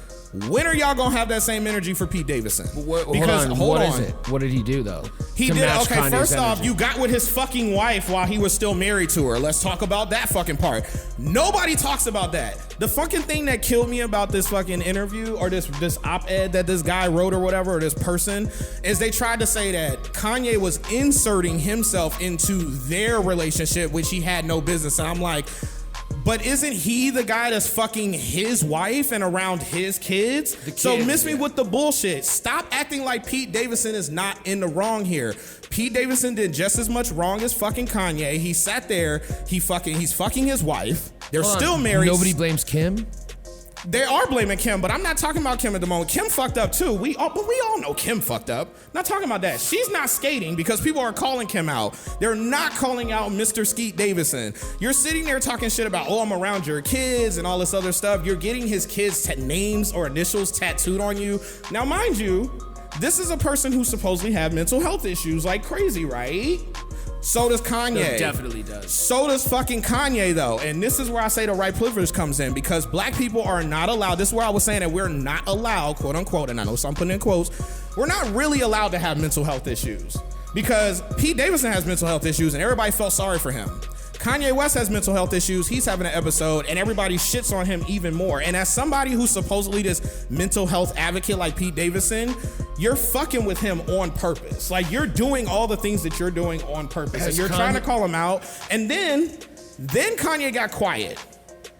Speaker 1: When are y'all gonna have that same energy for Pete Davidson?
Speaker 2: Hold on. What did he do though?
Speaker 1: He did, okay, Kanye's first off, you got with his fucking wife while he was still married to her. Let's talk about that fucking part. Nobody talks about that. The fucking thing that killed me about this fucking interview or this op-ed that this guy wrote or whatever, or this person, is they tried to say that Kanye was inserting himself into their relationship, which he had no business. And I'm like, but isn't he the guy that's fucking his wife and around his kids? So miss me with the bullshit. Stop acting like Pete Davidson is not in the wrong here. Pete Davidson did just as much wrong as fucking Kanye. He sat there, he's fucking his wife. They're still married.
Speaker 2: Nobody blames Kim?
Speaker 1: They are blaming Kim, but I'm not talking about Kim at the moment. Kim fucked up too. We all know Kim fucked up. Not talking about that. She's not skating because people are calling Kim out. They're not calling out Mr. Skeet Davidson. You're sitting there talking shit about, oh, I'm around your kids and all this other stuff. You're getting his kids' names or initials tattooed on you. Now, mind you, this is a person who supposedly had mental health issues like crazy, right? So does Kanye.
Speaker 2: It definitely does.
Speaker 1: So does fucking Kanye, though. And this is where I say the right privilege comes in, because black people are not allowed. This is where I was saying that we're not allowed, quote unquote, and I know some putting in quotes, we're not really allowed to have mental health issues. Because Pete Davidson has mental health issues and everybody felt sorry for him. Kanye West has mental health issues. He's having an episode and everybody shits on him even more. And as somebody who's supposedly this mental health advocate like Pete Davidson, you're fucking with him on purpose. Like, you're doing all the things that you're doing on purpose. And you're trying to call him out. And then Kanye got quiet.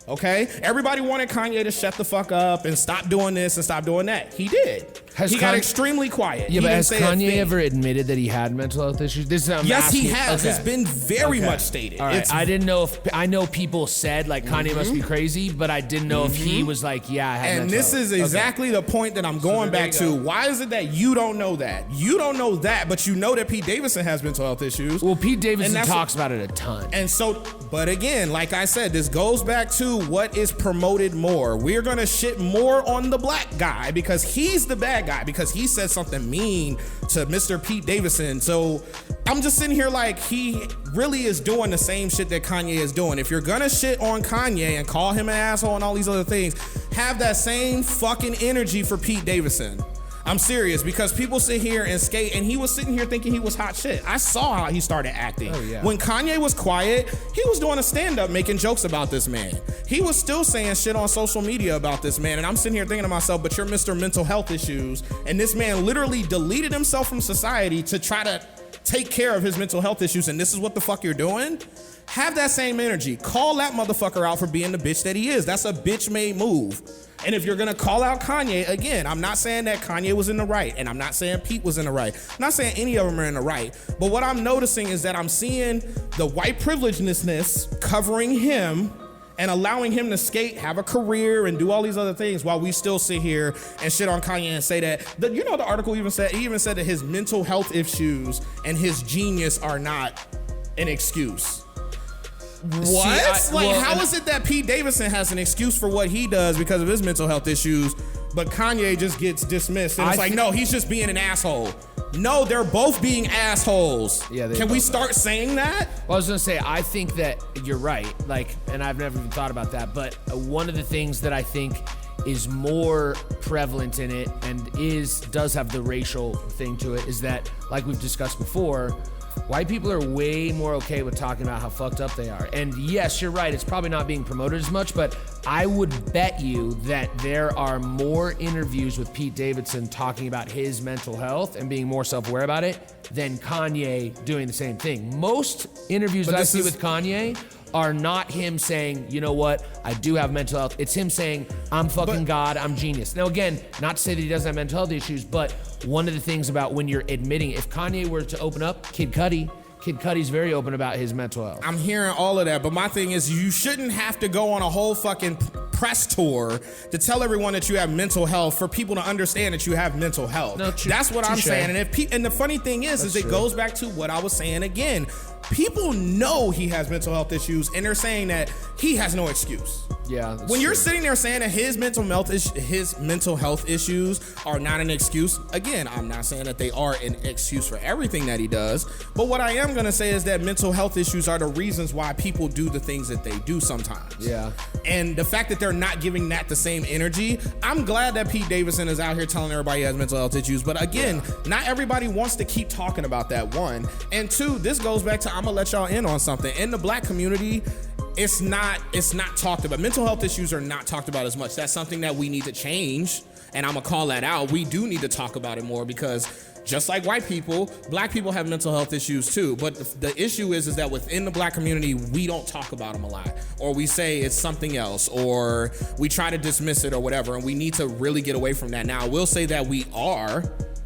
Speaker 1: Okay? Everybody wanted Kanye to shut the fuck up and stop doing this and stop doing that. He did. He got extremely quiet.
Speaker 2: Yeah, but has Kanye ever admitted that he had mental health issues?
Speaker 1: Yes, he has. It's been very much stated.
Speaker 2: All right. I didn't know if, I know people said like Kanye must be crazy, but I didn't know if he was like, yeah, I had mental health. And
Speaker 1: this is exactly the point that I'm going back to. Why is it that you don't know that? You don't know that, but you know that Pete Davidson has mental health issues.
Speaker 2: Well, Pete Davidson talks about it a ton.
Speaker 1: And so, but again, like I said, this goes back to what is promoted more. We're going to shit more on the black guy because he's the bad guy, because he said something mean to Mr. Pete Davidson. So I'm just sitting here like, he really is doing the same shit that Kanye is doing. If you're gonna shit on Kanye and call him an asshole and all these other things, have that same fucking energy for Pete Davidson. I'm serious, because people sit here and skate, and he was sitting here thinking he was hot shit. I saw how he started acting. When Kanye was quiet, he was doing a stand-up making jokes about this man. He was still saying shit on social media about this man, and I'm sitting here thinking to myself, but you're Mr. Mental Health Issues, and this man literally deleted himself from society to try to take care of his mental health issues, and this is what the fuck you're doing? Have that same energy. Call that motherfucker out for being the bitch that he is. That's a bitch-made move. And if you're gonna call out Kanye, again, I'm not saying that Kanye was in the right, and I'm not saying Pete was in the right. I'm not saying any of them are in the right. But what I'm noticing is that I'm seeing the white privilegedness covering him and allowing him to skate, have a career, and do all these other things while we still sit here and shit on Kanye and say that, you know, the article even said that his mental health issues and his genius are not an excuse. What? How is it that Pete Davidson has an excuse for what he does because of his mental health issues, but Kanye just gets dismissed? And it's no, he's just being an asshole. No, they're both being assholes. Yeah, can we start saying that?
Speaker 2: Well, I was gonna say, I think that you're right. Like, and I've never even thought about that. But one of the things that I think is more prevalent in it and does have the racial thing to it is that, like we've discussed before, white people are way more okay with talking about how fucked up they are. And yes, you're right, it's probably not being promoted as much, but I would bet you that there are more interviews with Pete Davidson talking about his mental health and being more self-aware about it than Kanye doing the same thing. Most interviews that I see with Kanye are not him saying, you know what, I do have mental health. It's him saying, I'm fucking God, I'm genius. Now again, not to say that he doesn't have mental health issues, but one of the things about when you're admitting, if Kanye were to open up, Kid Cudi's very open about his mental health.
Speaker 1: I'm hearing all of that, but my thing is you shouldn't have to go on a whole fucking press tour to tell everyone that you have mental health for people to understand that you have mental health.
Speaker 2: No,
Speaker 1: that's what I'm saying. And the funny thing is it goes back to what I was saying again. People know he has mental health issues, and they're saying that he has no excuse.
Speaker 2: Yeah.
Speaker 1: When you're sitting there saying that his mental health issues are not an excuse, again, I'm not saying that they are an excuse for everything that he does, but what I am gonna say is that mental health issues are the reasons why people do the things that they do sometimes.
Speaker 2: Yeah.
Speaker 1: And the fact that they're not giving that the same energy, I'm glad that Pete Davidson is out here telling everybody he has mental health issues, but again, not everybody wants to keep talking about that, one. And two, this goes back to, I'm gonna let y'all in on something. In the black community, it's not talked about. Mental health issues are not talked about as much. That's something that we need to change, and I'm gonna call that out. We do need to talk about it more because just like white people, black people have mental health issues too. But the issue is that within the black community, we don't talk about them a lot, or we say it's something else, or we try to dismiss it or whatever, and we need to really get away from that. Now, I will say that we are.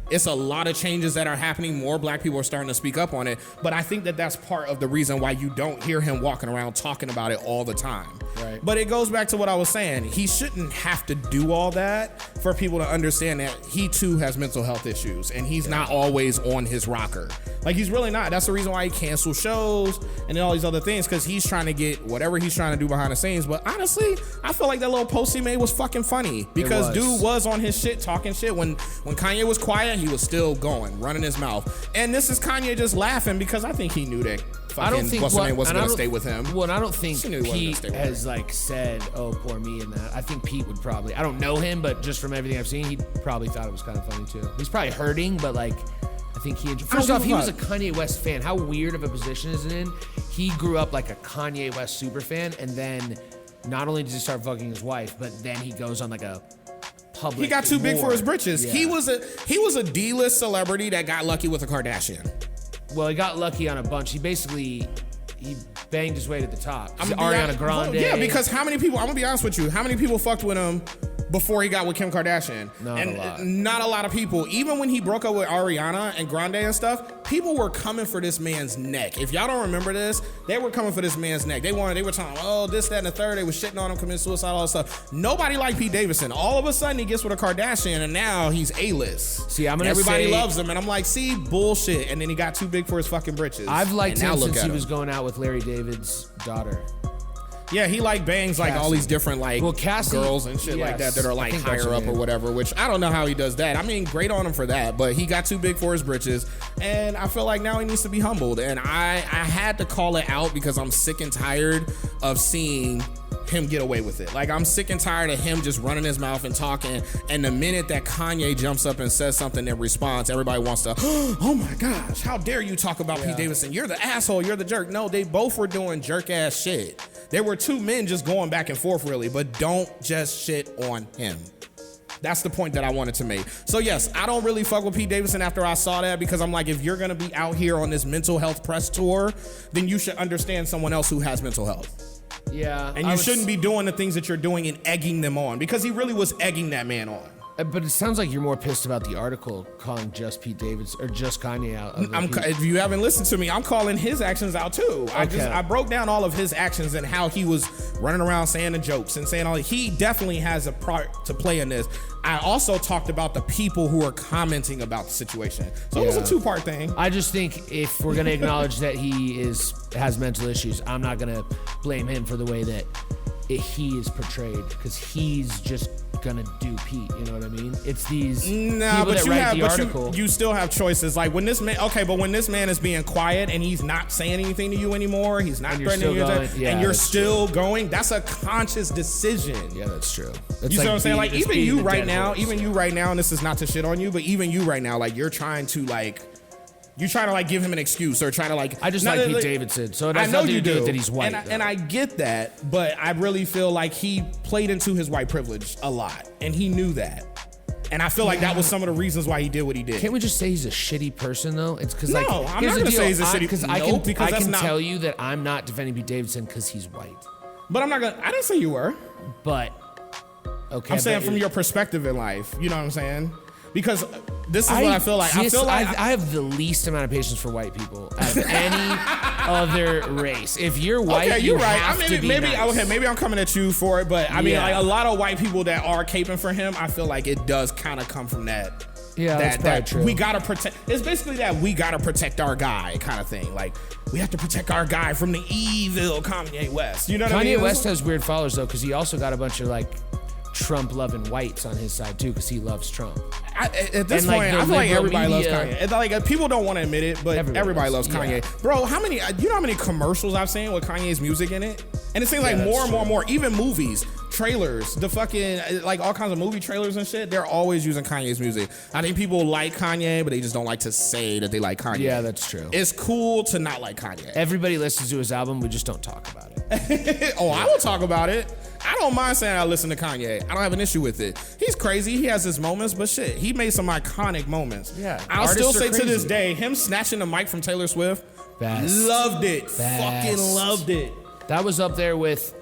Speaker 1: It's a lot of changes that are happening. More black people are starting to speak up on it. But I think that that's part of the reason why you don't hear him walking around talking about it all the time.
Speaker 2: Right.
Speaker 1: But it goes back to what I was saying. He shouldn't have to do all that for people to understand that he too has mental health issues. And he's not always on his rocker. Like, he's really not. That's the reason why he cancels shows and all these other things, because he's trying to get whatever he's trying to do behind the scenes. But honestly, I feel like that little post he made was fucking funny, because dude was on his shit, talking shit. When Kanye was quiet, he was still going, running his mouth. And this is Kanye just laughing because I think he knew that fucking what's her name wasn't going to stay with him.
Speaker 2: Well, I don't think Pete has like said, oh, poor me and that. I think Pete would probably, I don't know him, but just from everything I've seen, he probably thought it was kind of funny too. He's probably hurting, but like, I think first off, he was a Kanye West fan. How weird of a position is it in? He grew up like a Kanye West super fan, and then not only does he start fucking his wife, but then he goes on like a public. He
Speaker 1: got too big for his britches.
Speaker 2: Yeah.
Speaker 1: He was a D-list celebrity that got lucky with a Kardashian.
Speaker 2: Well, he got lucky on a bunch. He banged his way to the top. Ariana Grande.
Speaker 1: Yeah, because how many people? I'm gonna be honest with you. How many people fucked with him before he got with Kim Kardashian? Not a lot of people. Even when he broke up with Ariana and Grande and stuff, people were coming for this man's neck. If y'all don't remember this, they were coming for this man's neck. They were talking, oh, this, that, and the third. They were shitting on him, committing suicide, all that stuff. Nobody liked Pete Davidson. All of a sudden, he gets with a Kardashian, and now he's A-list.
Speaker 2: See,
Speaker 1: everybody loves him, and I'm like, see, bullshit. And then he got too big for his fucking britches.
Speaker 2: I've liked him since he was going out with Larry David's daughter.
Speaker 1: Yeah, he like bangs like all these different like
Speaker 2: Cassie,
Speaker 1: girls and shit like that are like higher up or whatever, which I don't know how he does that. I mean, great on him for that, but he got too big for his britches, and I feel like now he needs to be humbled. And I had to call it out because I'm sick and tired of seeing him get away with it. Like, I'm sick and tired of him just running his mouth and talking, and the minute that Kanye jumps up and says something in response, everybody wants to, oh my gosh, how dare you talk about Pete Davidson? You're the asshole, you're the jerk. No, they both were doing jerk ass shit. There were two men just going back and forth, really, but don't just shit on him. That's the point that I wanted to make. So yes, I don't really fuck with Pete Davidson after I saw that, because I'm like, if you're gonna be out here on this mental health press tour, then you should understand someone else who has mental health.
Speaker 2: Yeah.
Speaker 1: And you shouldn't be doing the things that you're doing and egging them on, because he really was egging that man on.
Speaker 2: But it sounds like you're more pissed about the article calling just Pete Davidson or just Kanye out.
Speaker 1: If you haven't listened to me, I'm calling his actions out too.
Speaker 2: Okay.
Speaker 1: I broke down all of his actions and how he was running around saying the jokes and saying all. He definitely has a part to play in this. I also talked about the people who are commenting about the situation. So it was a two-part thing.
Speaker 2: I just think if we're gonna acknowledge that he has mental issues, I'm not gonna blame him for the way that he is portrayed, because he's just gonna do Pete, you know what I mean? It's these people that write the article.
Speaker 1: You still have choices. Like when this man, when this man is being quiet and he's not saying anything to you anymore, he's not threatening you, and you're still going, that's a conscious decision.
Speaker 2: Yeah, that's true.
Speaker 1: You see what I'm saying? Like even you right now, and this is not to shit on you, but even you right now, like you're trying to give him an excuse or try to like.
Speaker 2: I just like Pete Davidson, so it has nothing to do with that he's white.
Speaker 1: And I get that, but I really feel like he played into his white privilege a lot, and he knew that. And I feel like that was some of the reasons why he did what he did.
Speaker 2: Can't we just say he's a shitty person though? It's because
Speaker 1: No, I'm not gonna say he's a shitty
Speaker 2: person.
Speaker 1: because
Speaker 2: I can tell you that I'm not defending Pete Davidson because he's white.
Speaker 1: But I'm not gonna. I didn't say you were.
Speaker 2: But okay,
Speaker 1: I'm saying from your perspective in life. You know what I'm saying? Because this is what I feel like.
Speaker 2: I have the least amount of patience for white people out of any other race. If you're white,
Speaker 1: okay, you're right.
Speaker 2: have to be nice.
Speaker 1: Okay, maybe I'm coming at you for it, but I mean, like a lot of white people that are caping for him, I feel like it does kind of come from that.
Speaker 2: Yeah, that's probably true.
Speaker 1: We gotta protect. It's basically that we gotta protect our guy kind of thing. Like we have to protect our guy from the evil Kanye West. You know what I mean?
Speaker 2: Kanye West has weird followers though, because he also got a bunch of like Trump-loving whites on his side too, because he loves Trump.
Speaker 1: At this point, I feel like everybody loves Kanye. It's like people don't want to admit it, but everybody loves Kanye. Yeah. Bro, you know how many commercials I've seen with Kanye's music in it? And it seems like more and more, even movies, trailers, the fucking, like all kinds of movie trailers and shit, they're always using Kanye's music. I think people like Kanye, but they just don't like to say that they like Kanye.
Speaker 2: Yeah, that's true.
Speaker 1: It's cool to not like Kanye.
Speaker 2: Everybody listens to his album, we just don't talk about it.
Speaker 1: Oh, I will talk about it. I don't mind saying I listen to Kanye. I don't have an issue with it. He's crazy. He has his moments, but shit, he made some iconic moments.
Speaker 2: Yeah.
Speaker 1: I'll still say to this day, him snatching the mic from Taylor Swift, loved it. Fucking loved it.
Speaker 2: That was up there with.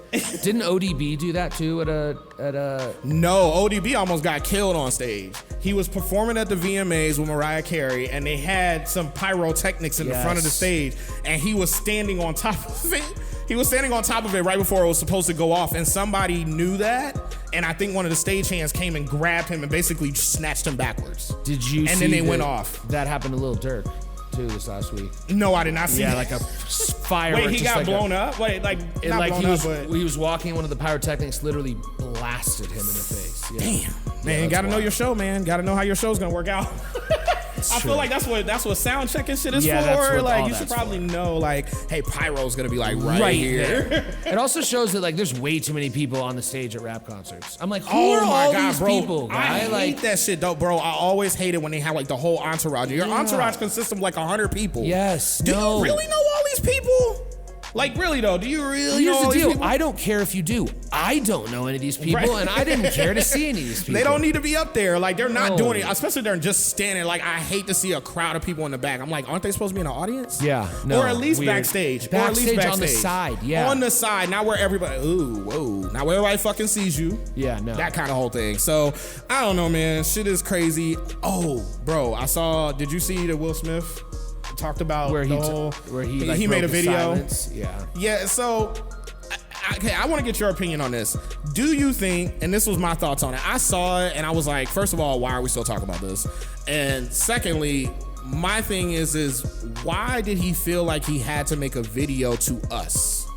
Speaker 2: Didn't ODB do that too at a?
Speaker 1: No, ODB almost got killed on stage. He was performing at the VMAs with Mariah Carey, and they had some pyrotechnics in the front of the stage, and he was standing on top of it. He was standing on top of it right before it was supposed to go off, and somebody knew that, and I think one of the stagehands came and grabbed him and basically snatched him backwards.
Speaker 2: Did you?
Speaker 1: And then they went off.
Speaker 2: That happened to Lil Durk too this last week.
Speaker 1: No, I did not see that.
Speaker 2: Yeah, like a fire.
Speaker 1: Wait, he got blown up? Wait, like not blown up, but
Speaker 2: he was walking. One of the pyrotechnics literally blasted him in the face. Yeah.
Speaker 1: Damn, man, gotta know your show, man. Gotta know how your show's gonna work out. I feel like that's what sound checking shit is for. Like you should probably know, like, hey, pyro's gonna be like right here.
Speaker 2: It also shows that like there's way too many people on the stage at rap concerts. I'm like, who are all these people?
Speaker 1: I hate that shit though, bro. I always hate it when they have like the whole entourage. Your entourage consists of like 100 people.
Speaker 2: Yes.
Speaker 1: Do you really know all these people? Like, really, though, do you really know all these people?
Speaker 2: I don't care if you do. I don't know any of these people, and I didn't care to see any of these people.
Speaker 1: They don't need to be up there. Like, they're not doing it, especially they're just standing. Like, I hate to see a crowd of people in the back. I'm like, aren't they supposed to be in the audience?
Speaker 2: Yeah, no.
Speaker 1: Or at least backstage.
Speaker 2: Backstage on the side, yeah.
Speaker 1: On the side, not where everybody, not where everybody fucking sees you.
Speaker 2: Yeah, no.
Speaker 1: That kind of whole thing. So, I don't know, man. Shit is crazy. Oh, bro, did you see the Will Smith? Talked about
Speaker 2: where he
Speaker 1: made a video.
Speaker 2: Yeah.
Speaker 1: So I want to get your opinion on this. Do you think, and this was my thoughts on it, I saw it and I was like, first of all, why are we still talking about this? And secondly, my thing is why did he feel like he had to make a video to us?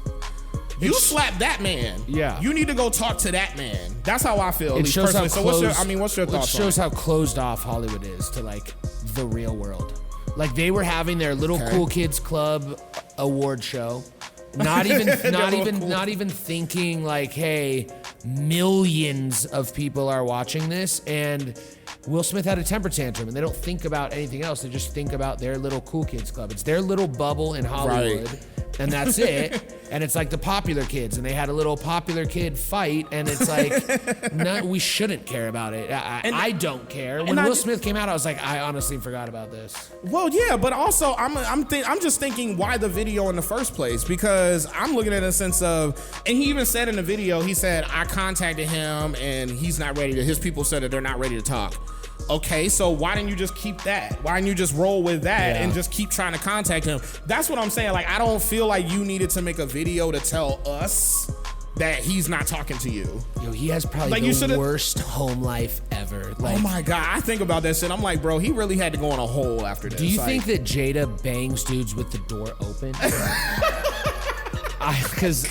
Speaker 1: You slapped that man.
Speaker 2: Yeah.
Speaker 1: You need to go talk to that man. That's how I feel.
Speaker 2: It shows how closed,
Speaker 1: what's your thoughts?
Speaker 2: It shows how closed off Hollywood is to like the real world. Like they were having their little cool kids club award show. Not even thinking like, hey, millions of people are watching this, and Will Smith had a temper tantrum, and they don't think about anything else. They just think about their little cool kids club. It's their little bubble in Hollywood, and that's it. And it's like the popular kids, and they had a little popular kid fight, and it's like, no, we shouldn't care about it. I don't care. When Will Smith came out, I was like, I honestly forgot about this.
Speaker 1: Well, yeah, but also I'm just thinking, why the video in the first place? Because I'm looking at it in a sense of, and he even said in the video, he said, I contacted him, and he's not ready to. His people said that they're not ready to talk. Okay, so why didn't you just keep that? Why didn't you just roll with that and just keep trying to contact him? That's what I'm saying. Like, I don't feel like you needed to make a video to tell us that he's not talking to you.
Speaker 2: Yo, he has probably the worst home life ever. Like,
Speaker 1: oh my God, I think about that shit. I'm like, bro, he really had to go on a hole after this.
Speaker 2: Do you think that Jada bangs dudes with the door open? Because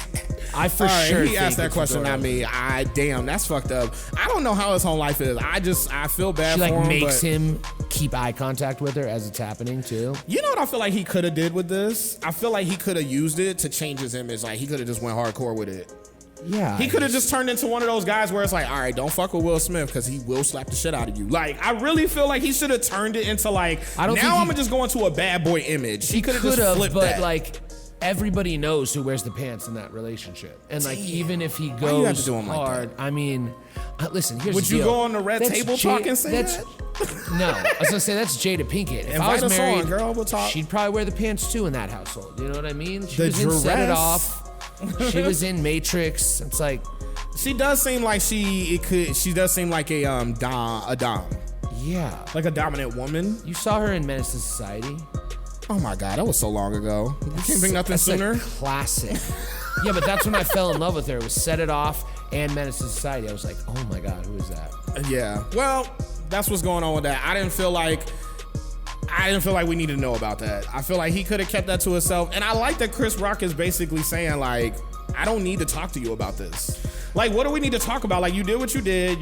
Speaker 2: I for sure
Speaker 1: he asked that question, not me. Damn, that's fucked up. I don't know how his home life is. I feel bad for him.
Speaker 2: She makes him keep eye contact with her as it's happening too.
Speaker 1: You know what I feel like he could have did with this? I feel like he could have used it to change his image. Like he could have just went hardcore with it.
Speaker 2: Yeah.
Speaker 1: He could have just turned into one of those guys where it's like, all right, don't fuck with Will Smith because he will slap the shit out of you. Like, I really feel like he should have turned it into like, I'm gonna just go into a bad boy image. He could have just flipped
Speaker 2: but
Speaker 1: that.
Speaker 2: Like, everybody knows who wears the pants in that relationship. And like, even if he goes
Speaker 1: you have to do him like
Speaker 2: hard,
Speaker 1: that?
Speaker 2: I mean, listen, here's
Speaker 1: Would
Speaker 2: the deal.
Speaker 1: you go on the red table talk and say that?
Speaker 2: No, I was gonna say that's Jada Pinkett. If I
Speaker 1: Invite
Speaker 2: was
Speaker 1: us
Speaker 2: married,
Speaker 1: on, girl. We'll talk.
Speaker 2: she'd probably wear the pants too in that household. You know what I mean? She
Speaker 1: The
Speaker 2: was in Set It
Speaker 1: dress.
Speaker 2: Off. She was in Matrix. It's like,
Speaker 1: She does seem like she does seem like a dom,
Speaker 2: yeah.
Speaker 1: like a dominant woman.
Speaker 2: You saw her in Menace to Society.
Speaker 1: Oh my God, that was so long ago. You can't think nothing
Speaker 2: That's
Speaker 1: sooner.
Speaker 2: a classic. Yeah, but that's when I fell in love with her. It was Set It Off and Menace to Society. I was like, oh my God, who is that?
Speaker 1: Yeah. Well, that's what's going on with that. I didn't feel like we needed to know about that. I feel like he could have kept that to himself. And I like that Chris Rock is basically saying, like, I don't need to talk to you about this. Like, what do we need to talk about? Like, you did what you did.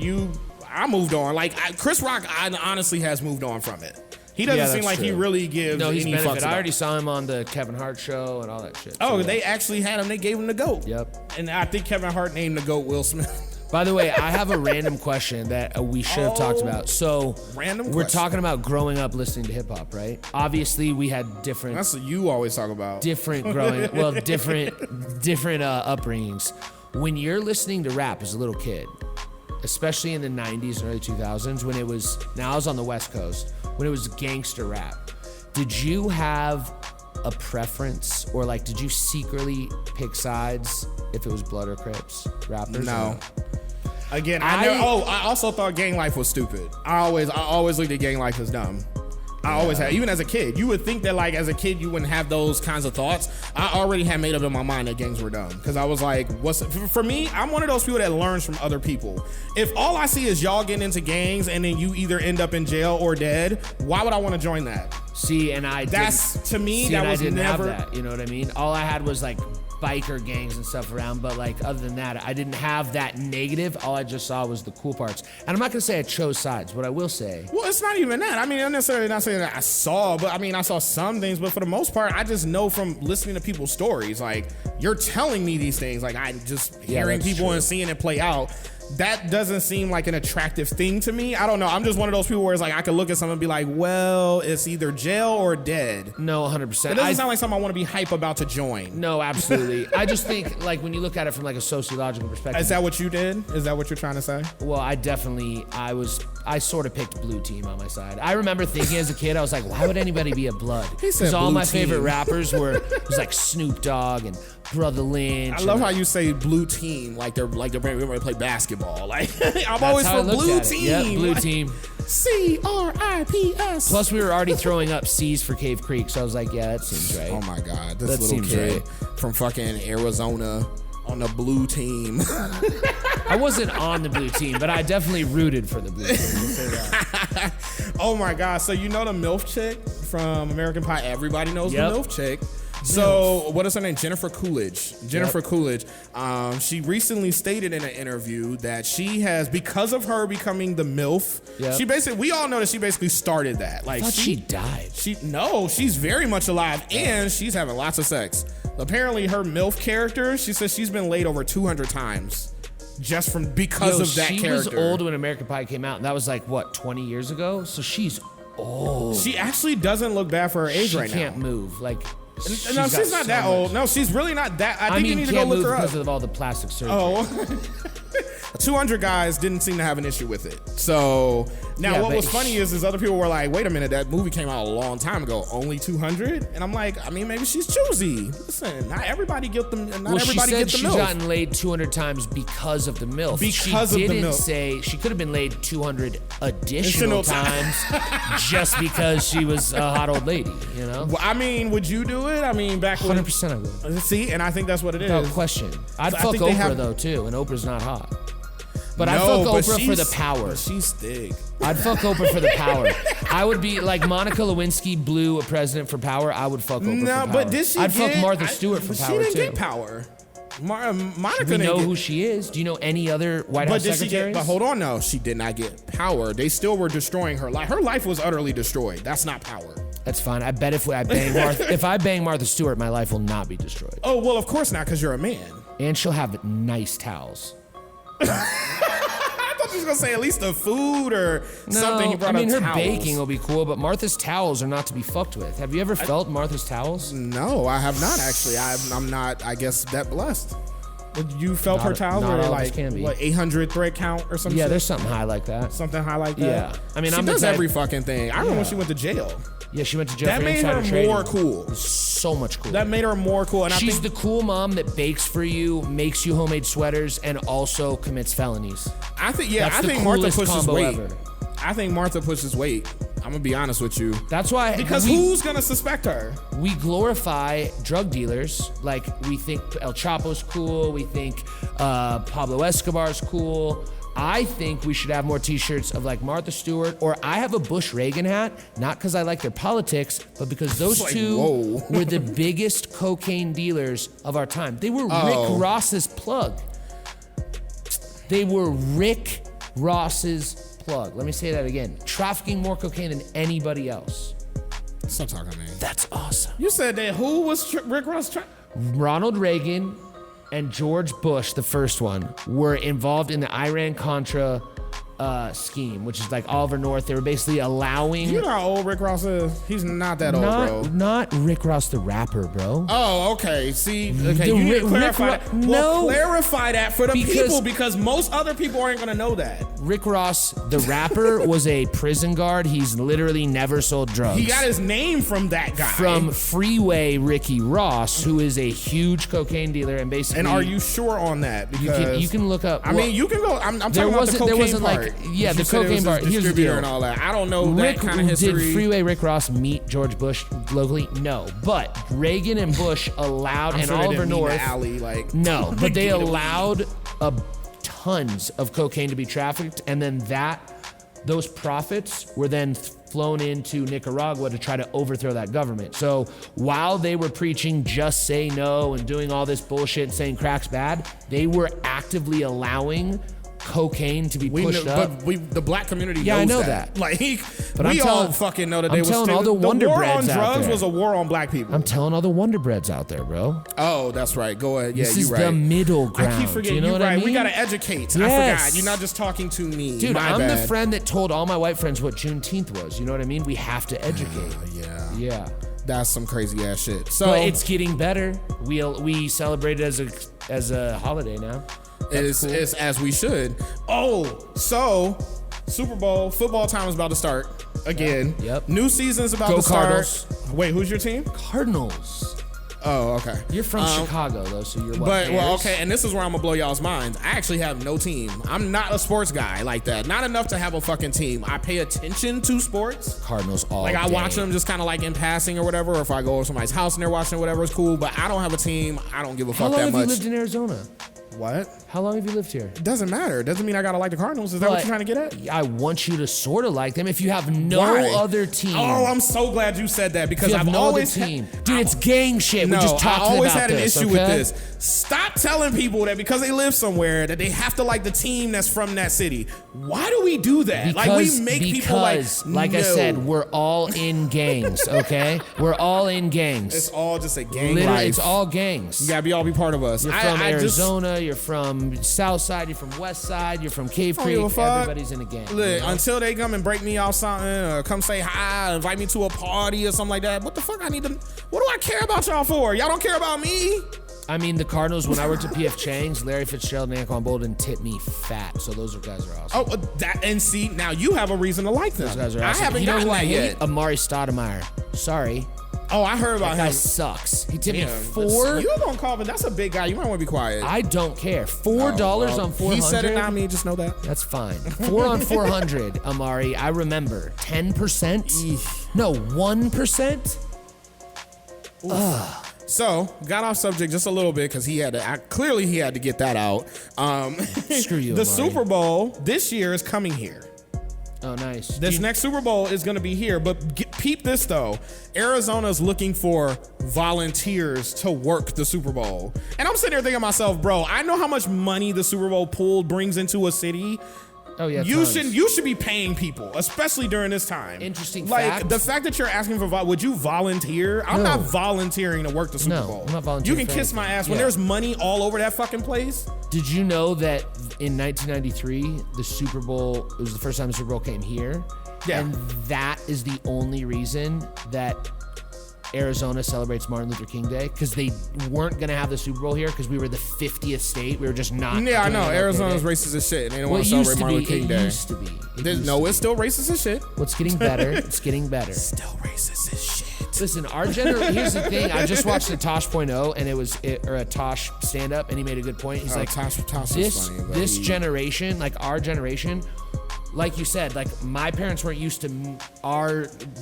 Speaker 1: I moved on. Like, Chris Rock honestly has moved on from it. He doesn't seem like he really gives
Speaker 2: he's
Speaker 1: any
Speaker 2: benefit.
Speaker 1: fucks
Speaker 2: I
Speaker 1: about
Speaker 2: already
Speaker 1: it.
Speaker 2: saw him on the Kevin Hart show and all that shit.
Speaker 1: Oh,
Speaker 2: So,
Speaker 1: they
Speaker 2: yeah.
Speaker 1: actually had him. They gave him the GOAT.
Speaker 2: Yep.
Speaker 1: And I think Kevin Hart named the GOAT Will Smith.
Speaker 2: By the way, I have a random question that we should have talked about. So,
Speaker 1: Random
Speaker 2: we're
Speaker 1: question.
Speaker 2: talking about growing up listening to hip hop, right? Obviously, we had different
Speaker 1: That's what you always talk about.
Speaker 2: different upbringings. When you're listening to rap as a little kid, especially in the 90s and early 2000s, when it was, now I was on the West Coast, when it was gangster rap, did you have a preference, or like, did you secretly pick sides if it was Blood or Crips rappers?
Speaker 1: No. Again, I also thought gang life was stupid. I always looked at gang life as dumb. I always had, even as a kid. You would think that, like, as a kid, you wouldn't have those kinds of thoughts. I already had made up in my mind that gangs were dumb. Because I was like, for me, I'm one of those people that learns from other people. If all I see is y'all getting into gangs and then you either end up in jail or dead, why would I want to join that?
Speaker 2: See, and I
Speaker 1: to me, that was
Speaker 2: didn't
Speaker 1: never.
Speaker 2: have that, you know what I mean? All I had was like biker gangs and stuff around, but like other than that, I didn't have that negative. All I just saw was the cool parts. And I'm not gonna say I chose sides. What I will say,
Speaker 1: Well, it's not even that. I mean, I'm necessarily not saying that I saw, but I mean, I saw some things, but for the most part, I just know from listening to people's stories. Like, you're telling me these things, like, I'm just hearing
Speaker 2: that's
Speaker 1: people
Speaker 2: true.
Speaker 1: and seeing it play out. That doesn't seem like an attractive thing to me. I don't know. I'm just one of those people where it's like, I could look at someone and be like, well, it's either jail or dead.
Speaker 2: no, 100%.
Speaker 1: It doesn't sound like something I want to be hype about to join.
Speaker 2: No, absolutely. I just think, like, when you look at it from like a sociological perspective.
Speaker 1: Is that what you did? Is that what you're trying to say?
Speaker 2: Well, I sort of picked blue team on my side. I remember thinking as a kid, I was like, why would anybody be a blood?
Speaker 1: He said
Speaker 2: Because all
Speaker 1: blue
Speaker 2: my
Speaker 1: team.
Speaker 2: favorite rappers it was like Snoop Dogg and Brother Lynch.
Speaker 1: I love how you say blue team, like they're ready to play basketball. Like, I'm always
Speaker 2: how I
Speaker 1: for
Speaker 2: looked
Speaker 1: blue
Speaker 2: at it.
Speaker 1: team.
Speaker 2: Yep, blue
Speaker 1: Like,
Speaker 2: team.
Speaker 1: CRIPS.
Speaker 2: Plus, we were already throwing up C's for Cave Creek, so I was like, yeah, that seems right.
Speaker 1: Oh my God, this
Speaker 2: That
Speaker 1: little
Speaker 2: seems
Speaker 1: kid
Speaker 2: right.
Speaker 1: from fucking Arizona on the blue team.
Speaker 2: I wasn't on the blue team, but I definitely rooted for the blue team. I'll say that.
Speaker 1: Oh my God, so you know the MILF chick from American Pie? Everybody knows
Speaker 2: Yep.
Speaker 1: the MILF chick. So what is her name? Jennifer Coolidge. Jennifer
Speaker 2: Yep.
Speaker 1: Coolidge. She recently stated in an interview that she has, because of her becoming the MILF,
Speaker 2: Yep.
Speaker 1: we all know that she basically started that. Like,
Speaker 2: I thought she died.
Speaker 1: No, she's very much alive and she's having lots of sex. Apparently her MILF character, she says she's been laid over 200 times just because of that character.
Speaker 2: She was old when American Pie came out, and that was like, what, 20 years ago? So she's old.
Speaker 1: She actually doesn't look bad for her age right now.
Speaker 2: She can't move. Like,
Speaker 1: No, she's not that old. No, she's really not that. I think you need to go
Speaker 2: can't
Speaker 1: look
Speaker 2: move
Speaker 1: her up.
Speaker 2: because of all the plastic surgery.
Speaker 1: Oh. 200 guys didn't seem to have an issue with it. So now
Speaker 2: Yeah,
Speaker 1: what
Speaker 2: but
Speaker 1: was funny is other people were like, wait a minute, that movie came out a long time ago. Only 200? And I'm like, I mean, maybe she's choosy. Listen, not everybody get them. Not
Speaker 2: Well,
Speaker 1: everybody
Speaker 2: she said
Speaker 1: get the
Speaker 2: she's
Speaker 1: MILF.
Speaker 2: gotten laid 200 times because of the MILF.
Speaker 1: Because
Speaker 2: she
Speaker 1: of the
Speaker 2: didn't
Speaker 1: MILF.
Speaker 2: say she could have been laid 200 additional times just because she was a hot old lady, you know?
Speaker 1: Well, I mean, would you do it? I mean, back when
Speaker 2: 100% I would.
Speaker 1: See, and I think that's what it is.
Speaker 2: Without question. I'd
Speaker 1: So I
Speaker 2: fuck
Speaker 1: think they
Speaker 2: Oprah
Speaker 1: have-
Speaker 2: though too, and Oprah's not hot. But I'd
Speaker 1: No,
Speaker 2: fuck
Speaker 1: but
Speaker 2: Oprah for the
Speaker 1: she's-
Speaker 2: power.
Speaker 1: but she's thick.
Speaker 2: I'd fuck Oprah for the power. I would be like Monica Lewinsky blew a president for power. I would fuck Oprah for power.
Speaker 1: No, but did she
Speaker 2: I'd
Speaker 1: get,
Speaker 2: fuck Martha Stewart for power
Speaker 1: She didn't
Speaker 2: too.
Speaker 1: get power. Monica
Speaker 2: We
Speaker 1: didn't
Speaker 2: know
Speaker 1: get,
Speaker 2: who she is. Do you know any other White House
Speaker 1: But did she
Speaker 2: secretaries?
Speaker 1: get? But hold on, no, she did not get power. They still were destroying her life. Her life was utterly destroyed. That's not power.
Speaker 2: That's fine. I bet if I bang Martha Stewart, my life will not be destroyed.
Speaker 1: Oh well, of course not, because you're a man.
Speaker 2: And she'll have nice towels.
Speaker 1: I thought just gonna say at least the food or something. You brought
Speaker 2: I mean,
Speaker 1: up
Speaker 2: her
Speaker 1: towels.
Speaker 2: baking will be cool, but Martha's towels are not to be fucked with. Have you ever felt Martha's towels?
Speaker 1: No, I have not actually. I'm not, I guess, that blessed. You felt her towels
Speaker 2: not
Speaker 1: were
Speaker 2: all
Speaker 1: like,
Speaker 2: can be.
Speaker 1: what, 800 thread count or something?
Speaker 2: Yeah, there's something high like that.
Speaker 1: Something high like that?
Speaker 2: Yeah. I mean,
Speaker 1: she
Speaker 2: I'm the
Speaker 1: does
Speaker 2: type-
Speaker 1: every fucking thing. I remember when she went to jail.
Speaker 2: Yeah, she went to jail
Speaker 1: That
Speaker 2: for
Speaker 1: made
Speaker 2: insider
Speaker 1: her
Speaker 2: trading.
Speaker 1: more cool.
Speaker 2: So much cool.
Speaker 1: That made her more cool. And
Speaker 2: She's
Speaker 1: I think,
Speaker 2: the cool mom that bakes for you, makes you homemade sweaters, and also commits felonies.
Speaker 1: I think
Speaker 2: That's the
Speaker 1: Martha
Speaker 2: coolest
Speaker 1: pushes
Speaker 2: combo
Speaker 1: weight.
Speaker 2: ever.
Speaker 1: I think Martha pushes weight. I'm gonna be honest with you.
Speaker 2: That's why
Speaker 1: Because who's gonna suspect her?
Speaker 2: we glorify drug dealers. Like, we think El Chapo's cool. We think Pablo Escobar's cool. I think we should have more t-shirts of like Martha Stewart, or I have a Bush Reagan hat, not because I like their politics, but because those
Speaker 1: Like,
Speaker 2: two
Speaker 1: whoa.
Speaker 2: were the biggest cocaine dealers of our time. They were Rick Ross's plug. They were Rick Ross's plug. Let me say that again. Trafficking more cocaine than anybody else.
Speaker 1: Stop talking to me.
Speaker 2: That's awesome.
Speaker 1: You said that who was Rick Ross?
Speaker 2: Ronald Reagan and George Bush, the first one, were involved in the Iran-Contra scheme, which is like Oliver North. They were basically allowing...
Speaker 1: You know how old Rick Ross is? He's not that old, bro.
Speaker 2: Not Rick Ross the rapper, bro.
Speaker 1: Oh, okay. See, okay,
Speaker 2: The
Speaker 1: you need to
Speaker 2: Rick
Speaker 1: clarify
Speaker 2: Ro-
Speaker 1: that.
Speaker 2: no.
Speaker 1: Well, clarify that for the
Speaker 2: Because-
Speaker 1: people, because most other people aren't gonna know that.
Speaker 2: Rick Ross, the rapper, was a prison guard. He's literally never sold drugs.
Speaker 1: He got his name from that guy.
Speaker 2: From Freeway Ricky Ross, who is a huge cocaine dealer, and basically...
Speaker 1: And are you sure on that? Because
Speaker 2: You can look up...
Speaker 1: I mean, you can go. I'm talking
Speaker 2: there
Speaker 1: about the
Speaker 2: wasn't-
Speaker 1: cocaine
Speaker 2: there wasn't,
Speaker 1: part.
Speaker 2: like- yeah,
Speaker 1: You
Speaker 2: the
Speaker 1: said it
Speaker 2: cocaine
Speaker 1: was
Speaker 2: part.
Speaker 1: his
Speaker 2: Here's the
Speaker 1: distributor
Speaker 2: deal.
Speaker 1: and all that. I don't know
Speaker 2: Rick,
Speaker 1: that kind of history.
Speaker 2: Did Freeway Rick Ross meet George Bush locally? No. But Reagan and Bush allowed,
Speaker 1: I'm
Speaker 2: and
Speaker 1: sure they
Speaker 2: Oliver
Speaker 1: didn't mean
Speaker 2: North...
Speaker 1: the alley, like,
Speaker 2: No, but they
Speaker 1: give it a weed.
Speaker 2: allowed tons of cocaine to be trafficked, and then those profits were then flown into Nicaragua to try to overthrow that government. So while they were preaching just say no and doing all this bullshit and saying crack's bad, they were actively allowing cocaine to be pushed up.
Speaker 1: But the black community
Speaker 2: Yeah,
Speaker 1: knows
Speaker 2: I know
Speaker 1: that.
Speaker 2: that.
Speaker 1: Like,
Speaker 2: But
Speaker 1: we
Speaker 2: I'm
Speaker 1: all
Speaker 2: telling-
Speaker 1: fucking know that
Speaker 2: I'm
Speaker 1: they was
Speaker 2: telling all the
Speaker 1: the
Speaker 2: Wonder
Speaker 1: war on
Speaker 2: Breads out
Speaker 1: drugs
Speaker 2: there.
Speaker 1: was a war on black people.
Speaker 2: I'm telling all the Wonder Breads out there, bro.
Speaker 1: Oh, that's right. Go ahead. Yeah,
Speaker 2: This
Speaker 1: you're
Speaker 2: is
Speaker 1: right.
Speaker 2: the middle ground.
Speaker 1: I keep forgetting.
Speaker 2: You know
Speaker 1: You're
Speaker 2: what
Speaker 1: right.
Speaker 2: I mean?
Speaker 1: We gotta educate. I
Speaker 2: Yes.
Speaker 1: forgot. You're not just talking to me.
Speaker 2: Dude,
Speaker 1: My
Speaker 2: I'm
Speaker 1: bad.
Speaker 2: the friend that told all my white friends what Juneteenth was. You know what I mean? We have to educate.
Speaker 1: Yeah.
Speaker 2: Yeah.
Speaker 1: That's some crazy ass shit. So
Speaker 2: But it's getting better. We celebrate it as a holiday now.
Speaker 1: it's as we should. Oh, so Super Bowl football time is about to start again.
Speaker 2: Yep.
Speaker 1: New season's about
Speaker 2: Go
Speaker 1: to start.
Speaker 2: Cardinals.
Speaker 1: Wait, who's your team?
Speaker 2: Cardinals.
Speaker 1: Oh, okay.
Speaker 2: You're from Chicago though, so you're what?
Speaker 1: But well,
Speaker 2: Bears?
Speaker 1: okay, and this is where I'm gonna blow y'all's minds. I actually have no team. I'm not a sports guy like that. Not enough to have a fucking team. I pay attention to sports.
Speaker 2: Cardinals all
Speaker 1: Like I
Speaker 2: day.
Speaker 1: watch them just kind of like in passing or whatever. Or if I go over somebody's house and they're watching whatever, it's cool. But I don't have a team. I don't give a
Speaker 2: How
Speaker 1: fuck
Speaker 2: long
Speaker 1: that
Speaker 2: have
Speaker 1: much.
Speaker 2: you lived in Arizona?
Speaker 1: What?
Speaker 2: How long have you lived here?
Speaker 1: It doesn't matter. It doesn't mean I gotta like the Cardinals. Is that what you're trying to get at?
Speaker 2: I want you to sort of like them if you have no
Speaker 1: Why?
Speaker 2: other team.
Speaker 1: Oh, I'm so glad you said that
Speaker 2: if
Speaker 1: because
Speaker 2: you have
Speaker 1: I've
Speaker 2: no
Speaker 1: always
Speaker 2: other team. Dude, it's gang shit.
Speaker 1: No,
Speaker 2: we just
Speaker 1: I
Speaker 2: talked
Speaker 1: always
Speaker 2: about
Speaker 1: had an
Speaker 2: this,
Speaker 1: issue
Speaker 2: okay?
Speaker 1: with this. Stop telling people that because they live somewhere that they have to like the team that's from that city. Why do we do that? Like we make people like
Speaker 2: I said, we're all in gangs, okay? We're all in gangs.
Speaker 1: It's all just a gang
Speaker 2: Literally,
Speaker 1: life.
Speaker 2: it's all gangs.
Speaker 1: You gotta all be part of us.
Speaker 2: You're from Arizona, you're from South Side, you're from West Side, you're from Cave
Speaker 1: I don't give
Speaker 2: Creek.
Speaker 1: a fuck.
Speaker 2: Everybody's in a gang.
Speaker 1: Look,
Speaker 2: you know?
Speaker 1: until they come and break me off something, or come say hi, invite me to a party or something like that. What the fuck I need to? What do I care about y'all for? Y'all don't care about me.
Speaker 2: I mean, the Cardinals, when I worked at PF Chang's, Larry Fitzgerald and Anquan Bolden tipped me fat. So those guys are awesome.
Speaker 1: Oh, that and see now you have a reason to like them.
Speaker 2: Those guys are awesome.
Speaker 1: I haven't
Speaker 2: you know
Speaker 1: gotten
Speaker 2: who I
Speaker 1: that
Speaker 2: hate?
Speaker 1: yet.
Speaker 2: Amari Stoudemire. Sorry.
Speaker 1: Oh, I heard about
Speaker 2: That guy
Speaker 1: him.
Speaker 2: sucks. He tipped me
Speaker 1: Damn,
Speaker 2: four.
Speaker 1: You gonna call him? That's a big guy. You might want to be quiet.
Speaker 2: I don't care. $4
Speaker 1: well,
Speaker 2: on 400.
Speaker 1: He said it, not me. Just know that.
Speaker 2: That's fine. 4 on 400, Amari. I remember. 10%? No, 1%?
Speaker 1: So got off subject just a little bit because he had to. Clearly, he had to get that out.
Speaker 2: Screw you,
Speaker 1: The
Speaker 2: Amari.
Speaker 1: Super Bowl this year is coming here.
Speaker 2: Oh, nice.
Speaker 1: This next Super Bowl is going to be here, but peep this though. Arizona's looking for volunteers to work the Super Bowl. And I'm sitting there thinking to myself, bro, I know how much money the Super Bowl pool brings into a city.
Speaker 2: Oh yeah,
Speaker 1: you
Speaker 2: tons.
Speaker 1: should be paying people, especially during this time.
Speaker 2: Interesting
Speaker 1: like
Speaker 2: fact.
Speaker 1: the fact that you're asking for would you volunteer? I'm not volunteering to work the Super Bowl.
Speaker 2: I'm not volunteering.
Speaker 1: You can kiss my ass when there's money all over that fucking place.
Speaker 2: Did you know that in 1993 the Super Bowl it was the first time the Super Bowl came here?
Speaker 1: Yeah.
Speaker 2: And that is the only reason that Arizona celebrates Martin Luther King Day, because they weren't going to have the Super Bowl here because we were the 50th state. We were just not.
Speaker 1: Yeah, I know. Arizona's racist as shit. And they don't want to celebrate Martin Luther King Day.
Speaker 2: It used to be.
Speaker 1: It's still racist as shit.
Speaker 2: Well, it's getting better. It's getting better.
Speaker 1: Still racist as shit.
Speaker 2: Listen, our generation, here's the thing. I just watched a Tosh.0 and or a Tosh stand-up, and he made a good point. He's like,
Speaker 1: Tosh is funny.
Speaker 2: This generation, like our generation, like you said, like my parents weren't used to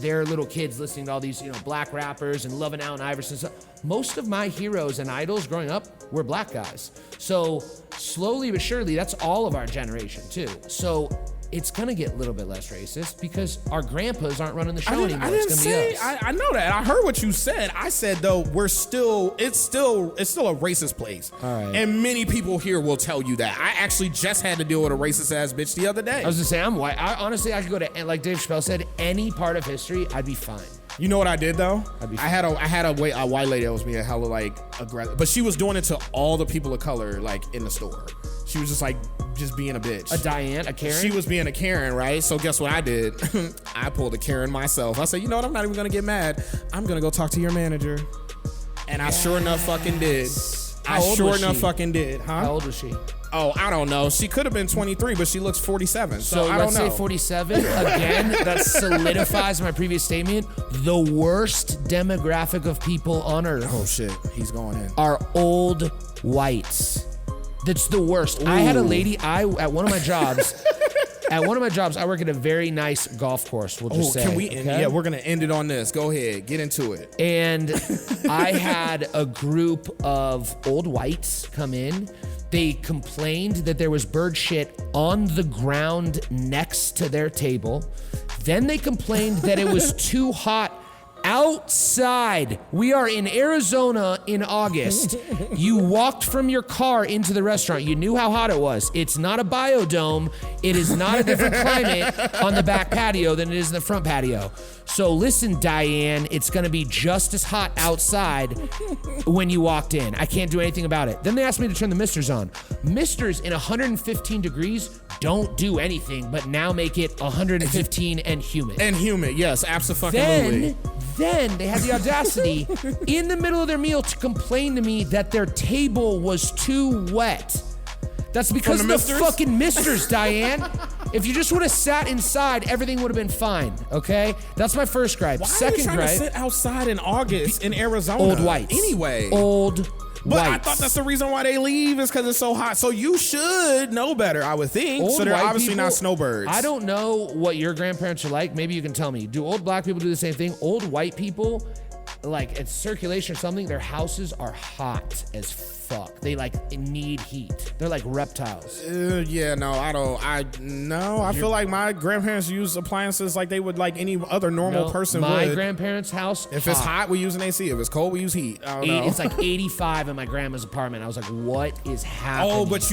Speaker 2: their little kids listening to all these, black rappers and loving Allen Iverson stuff. Most of my heroes and idols growing up were black guys. So slowly but surely, that's all of our generation too. So it's gonna get a little bit less racist because our grandpas aren't running the show anymore. It's gonna be us.
Speaker 1: I know that. I heard what you said. I said though, it's still a racist place.
Speaker 2: All right.
Speaker 1: And many people here will tell you that. I actually just had to deal with a racist ass bitch the other day.
Speaker 2: I was gonna say I'm white. Honestly, I could go to, like Dave Chappelle said, any part of history, I'd be fine.
Speaker 1: You know what I did though? I had a white lady that was being hella like aggressive, but she was doing it to all the people of color like in the store. She was just being a bitch.
Speaker 2: A Diane, a Karen?
Speaker 1: She was being a Karen, right? So guess what I did? I pulled a Karen myself. I said, you know what? I'm not even gonna get mad. I'm gonna go talk to your manager. And I sure enough fucking did.
Speaker 2: How old was she?
Speaker 1: Huh?
Speaker 2: How old was she?
Speaker 1: Oh, I don't know. She could have been 23, but she looks 47. So I don't know.
Speaker 2: Let's say 47. Again, that solidifies my previous statement. The worst demographic of people on earth.
Speaker 1: Oh shit, he's going in.
Speaker 2: Are old whites. That's the worst. Ooh. I had a lady. at one of my jobs. I work at a very nice golf course. We'll just say.
Speaker 1: Can we end? Yeah, we're gonna end it on this. Go ahead, get into it.
Speaker 2: And I had a group of old whites come in. They complained that there was bird shit on the ground next to their table. Then they complained that it was too hot outside. We are in Arizona in August. You walked from your car into the restaurant. You knew how hot it was. It's not a biodome. It is not a different climate on the back patio than it is in the front patio. So listen, Diane, it's gonna be just as hot outside when you walked in. I can't do anything about it. Then they asked me to turn the misters on. Misters in 115 degrees don't do anything, but now make it 115 and humid.
Speaker 1: And humid, yes, absolutely.
Speaker 2: Then they had the audacity in the middle of their meal to complain to me that their table was too wet. That's because of the fucking misters, Diane. If you just would have sat inside, everything would have been fine, okay? That's my first gripe.
Speaker 1: Why
Speaker 2: Second
Speaker 1: are you trying
Speaker 2: gripe,
Speaker 1: to sit outside in August in Arizona?
Speaker 2: Old whites.
Speaker 1: Anyway.
Speaker 2: Old
Speaker 1: But
Speaker 2: whites.
Speaker 1: I thought that's the reason why they leave is because it's so hot. So you should know better, I would think.
Speaker 2: Old
Speaker 1: so they're
Speaker 2: white
Speaker 1: obviously
Speaker 2: people,
Speaker 1: not snowbirds.
Speaker 2: I don't know what your grandparents are like. Maybe you can tell me. Do old black people do the same thing? Old white people, like it's circulation or something, their houses are hot as fuck. They like need heat. They're like reptiles.
Speaker 1: Yeah, no, I don't. I feel like my grandparents use appliances like they would like any other normal person would.
Speaker 2: My grandparents' house,
Speaker 1: if it's hot, we use an AC. If it's cold, we use heat. I don't know.
Speaker 2: It's like 85 in my grandma's apartment. I was like, what is happening?
Speaker 1: Oh, but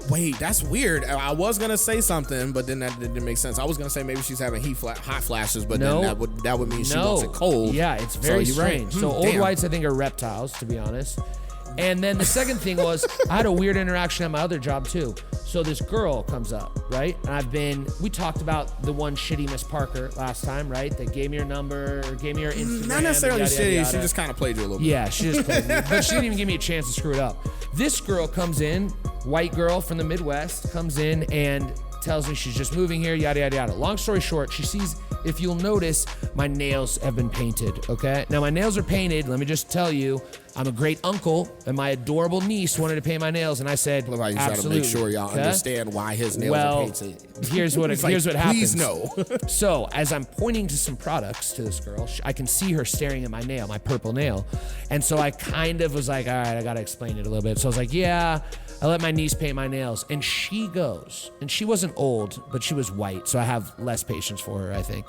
Speaker 1: wait, that's weird. I was gonna say something, but then that didn't make sense. I was gonna say maybe she's having hot flashes, but then that would mean she wants it cold.
Speaker 2: Yeah, it's very strange.
Speaker 1: Right.
Speaker 2: So old whites, I think, are reptiles, to be honest. And then the second thing was, I had a weird interaction at my other job too. So this girl comes up, right? And we talked about the one shitty Miss Parker last time, right? That gave me her number, or gave me her Instagram.
Speaker 1: Not necessarily
Speaker 2: yada,
Speaker 1: shitty,
Speaker 2: yada, yada.
Speaker 1: she just kind of played you a little bit.
Speaker 2: Yeah, she just played me. But she didn't even give me a chance to screw it up. This girl comes in, white girl from the Midwest, comes in and tells me she's just moving here, yada, yada, yada. Long story short, she sees, if you'll notice, my nails have been painted, okay? Now, my nails are painted. Let me just tell you, I'm a great uncle, and my adorable niece wanted to paint my nails, and I said,
Speaker 1: like you
Speaker 2: absolutely.
Speaker 1: Try to make sure y'all understand why his nails are painted.
Speaker 2: Here's what happens.
Speaker 1: Please no.
Speaker 2: So, as I'm pointing to some products to this girl, I can see her staring at my nail, my purple nail. And so I kind of was like, all right, I got to explain it a little bit. So I was like, yeah, I let my niece paint my nails. And she goes, and she wasn't old, but she was white, so I have less patience for her, I think.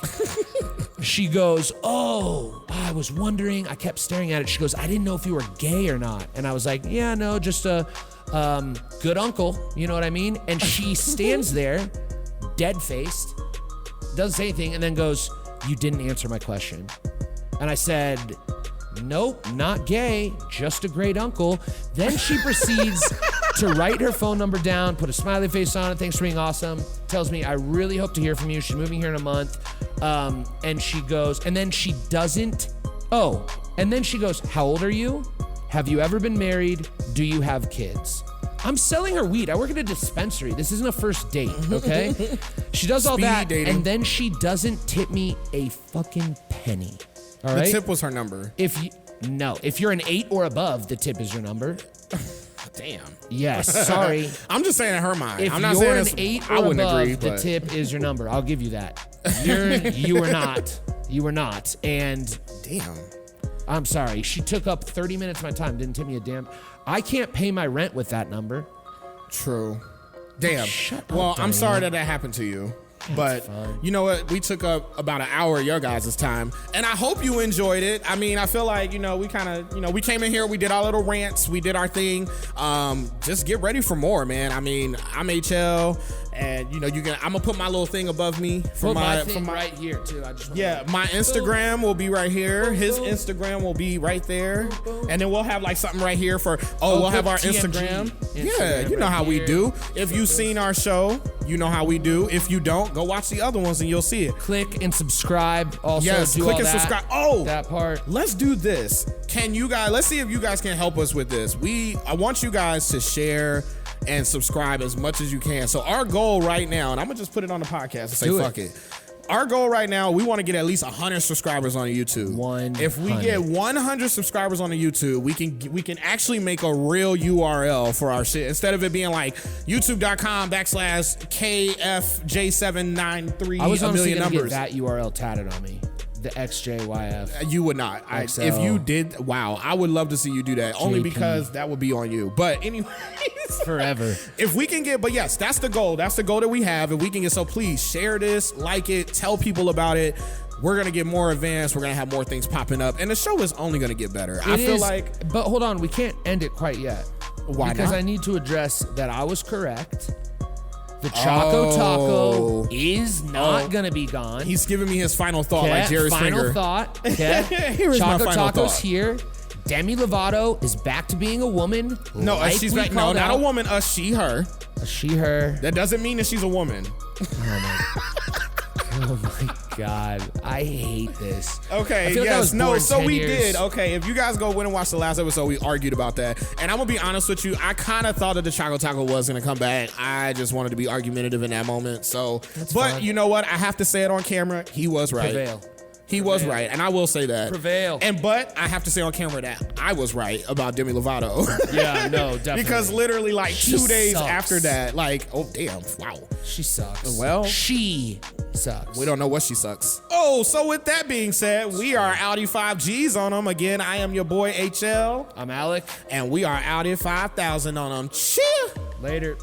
Speaker 2: She goes, oh, I was wondering. I kept staring at it. She goes, I didn't know if you were gay or not. And I was like, yeah, no, just a good uncle. You know what I mean? And she stands there dead-faced, doesn't say anything, and then goes, "You didn't answer my question." And I said, "Nope, not gay, just a great uncle." Then she proceeds to write her phone number down, put a smiley face on it, thanks for being awesome, tells me, "I really hope to hear from you. She's moving here in a month." And she goes, and then she doesn't, and then she goes, "How old are you? Have you ever been married? Do you have kids?" I'm selling her weed. I work at a dispensary. This isn't a first date, okay? She does all that, dating. And then she doesn't tip me a fucking penny. All right?
Speaker 1: The tip was her number.
Speaker 2: If you're an 8 or above, the tip is your number.
Speaker 1: Damn.
Speaker 2: Yes, sorry.
Speaker 1: I'm just saying in her mind.
Speaker 2: If
Speaker 1: I'm not
Speaker 2: you're
Speaker 1: saying
Speaker 2: an 8 or above, the tip is your number. I'll give you that. You are not. You are not. And
Speaker 1: damn.
Speaker 2: I'm sorry. She took up 30 minutes of my time. Didn't tip me a damn. I can't pay my rent with that number.
Speaker 1: True. Damn.
Speaker 2: Shut up,
Speaker 1: well,
Speaker 2: Diane.
Speaker 1: I'm sorry that happened to you. But you know what? We took up about an hour of your guys' time, and I hope you enjoyed it. I mean, I feel like, we kind of, we came in here, we did our little rants, we did our thing. Just get ready for more, man. I mean, I'm HL, and I'm gonna put my little thing above me
Speaker 2: for my right here too.
Speaker 1: My Instagram will be right here. His Instagram will be right there, and then we'll have like something right here for. We'll have our
Speaker 2: T.M.G.
Speaker 1: Instagram. Yeah, you know how we do. If you've seen our show, you know how we do. If you don't, go watch the other ones and you'll see it.
Speaker 2: Click and subscribe. Also,
Speaker 1: yes,
Speaker 2: do
Speaker 1: click
Speaker 2: all
Speaker 1: and
Speaker 2: that,
Speaker 1: subscribe. Oh,
Speaker 2: that part.
Speaker 1: Let's do this. Let's see if you guys can help us with this. I want you guys to share and subscribe as much as you can. So our goal right now, and I'm gonna just put it on the podcast and say fuck it. Our goal right now, we want to get at least 100 subscribers on YouTube.
Speaker 2: 100.
Speaker 1: If we get 100 subscribers on the YouTube, we can actually make a real URL for our shit instead of it being like youtube.com/KFJ793.
Speaker 2: I was honestly gonna
Speaker 1: numbers.
Speaker 2: get that URL tatted on me. The XJYF.
Speaker 1: You would not. If you did, wow, I would love to see you do that. JP. Only because that would be on you. But anyways.
Speaker 2: Forever.
Speaker 1: If we can get, but yes, that's the goal. That's the goal that we have. If we can get, so please share this, like it, tell people about it. We're going to get more advanced. We're going to have more things popping up. And the show is only going to get better. I feel like.
Speaker 2: But hold on, we can't end it quite yet.
Speaker 1: Why
Speaker 2: because
Speaker 1: not?
Speaker 2: I need to address that I was correct. The Choco Taco is not going to be gone.
Speaker 1: He's giving me his final thought, like Jerry's finger.
Speaker 2: Final thought. Okay.
Speaker 1: Here's
Speaker 2: Choco
Speaker 1: my final
Speaker 2: Taco's
Speaker 1: thought.
Speaker 2: Here. Demi Lovato is back to being a woman.
Speaker 1: No, she's back. No, not a woman. She, her.
Speaker 2: She, her.
Speaker 1: That doesn't mean that she's a woman.
Speaker 2: Oh my God. I hate this.
Speaker 1: Okay, yes, no, so we did. Okay, if you guys go in and watch the last episode, we argued about that. And I'm going to be honest with you, I kind of thought that the Choco Taco was going to come back. I just wanted to be argumentative in that moment. So,
Speaker 2: that's
Speaker 1: but
Speaker 2: fine.
Speaker 1: You know what? I have to say it on camera. He was right.
Speaker 2: Prevail.
Speaker 1: He was right, and I will say that.
Speaker 2: Prevail.
Speaker 1: But I have to say on camera that I was right about Demi Lovato.
Speaker 2: Yeah, no, definitely.
Speaker 1: Because literally like
Speaker 2: She
Speaker 1: 2 days
Speaker 2: sucks.
Speaker 1: after that, like, oh damn, wow.
Speaker 2: She sucks.
Speaker 1: Well,
Speaker 2: she sucks.
Speaker 1: We don't know what she sucks. Oh, so with that being said, we are Audi 5Gs on them. Again, I am your boy HL.
Speaker 2: I'm Alec.
Speaker 1: And we are Audi 5000 on them. Cheer.
Speaker 2: Later.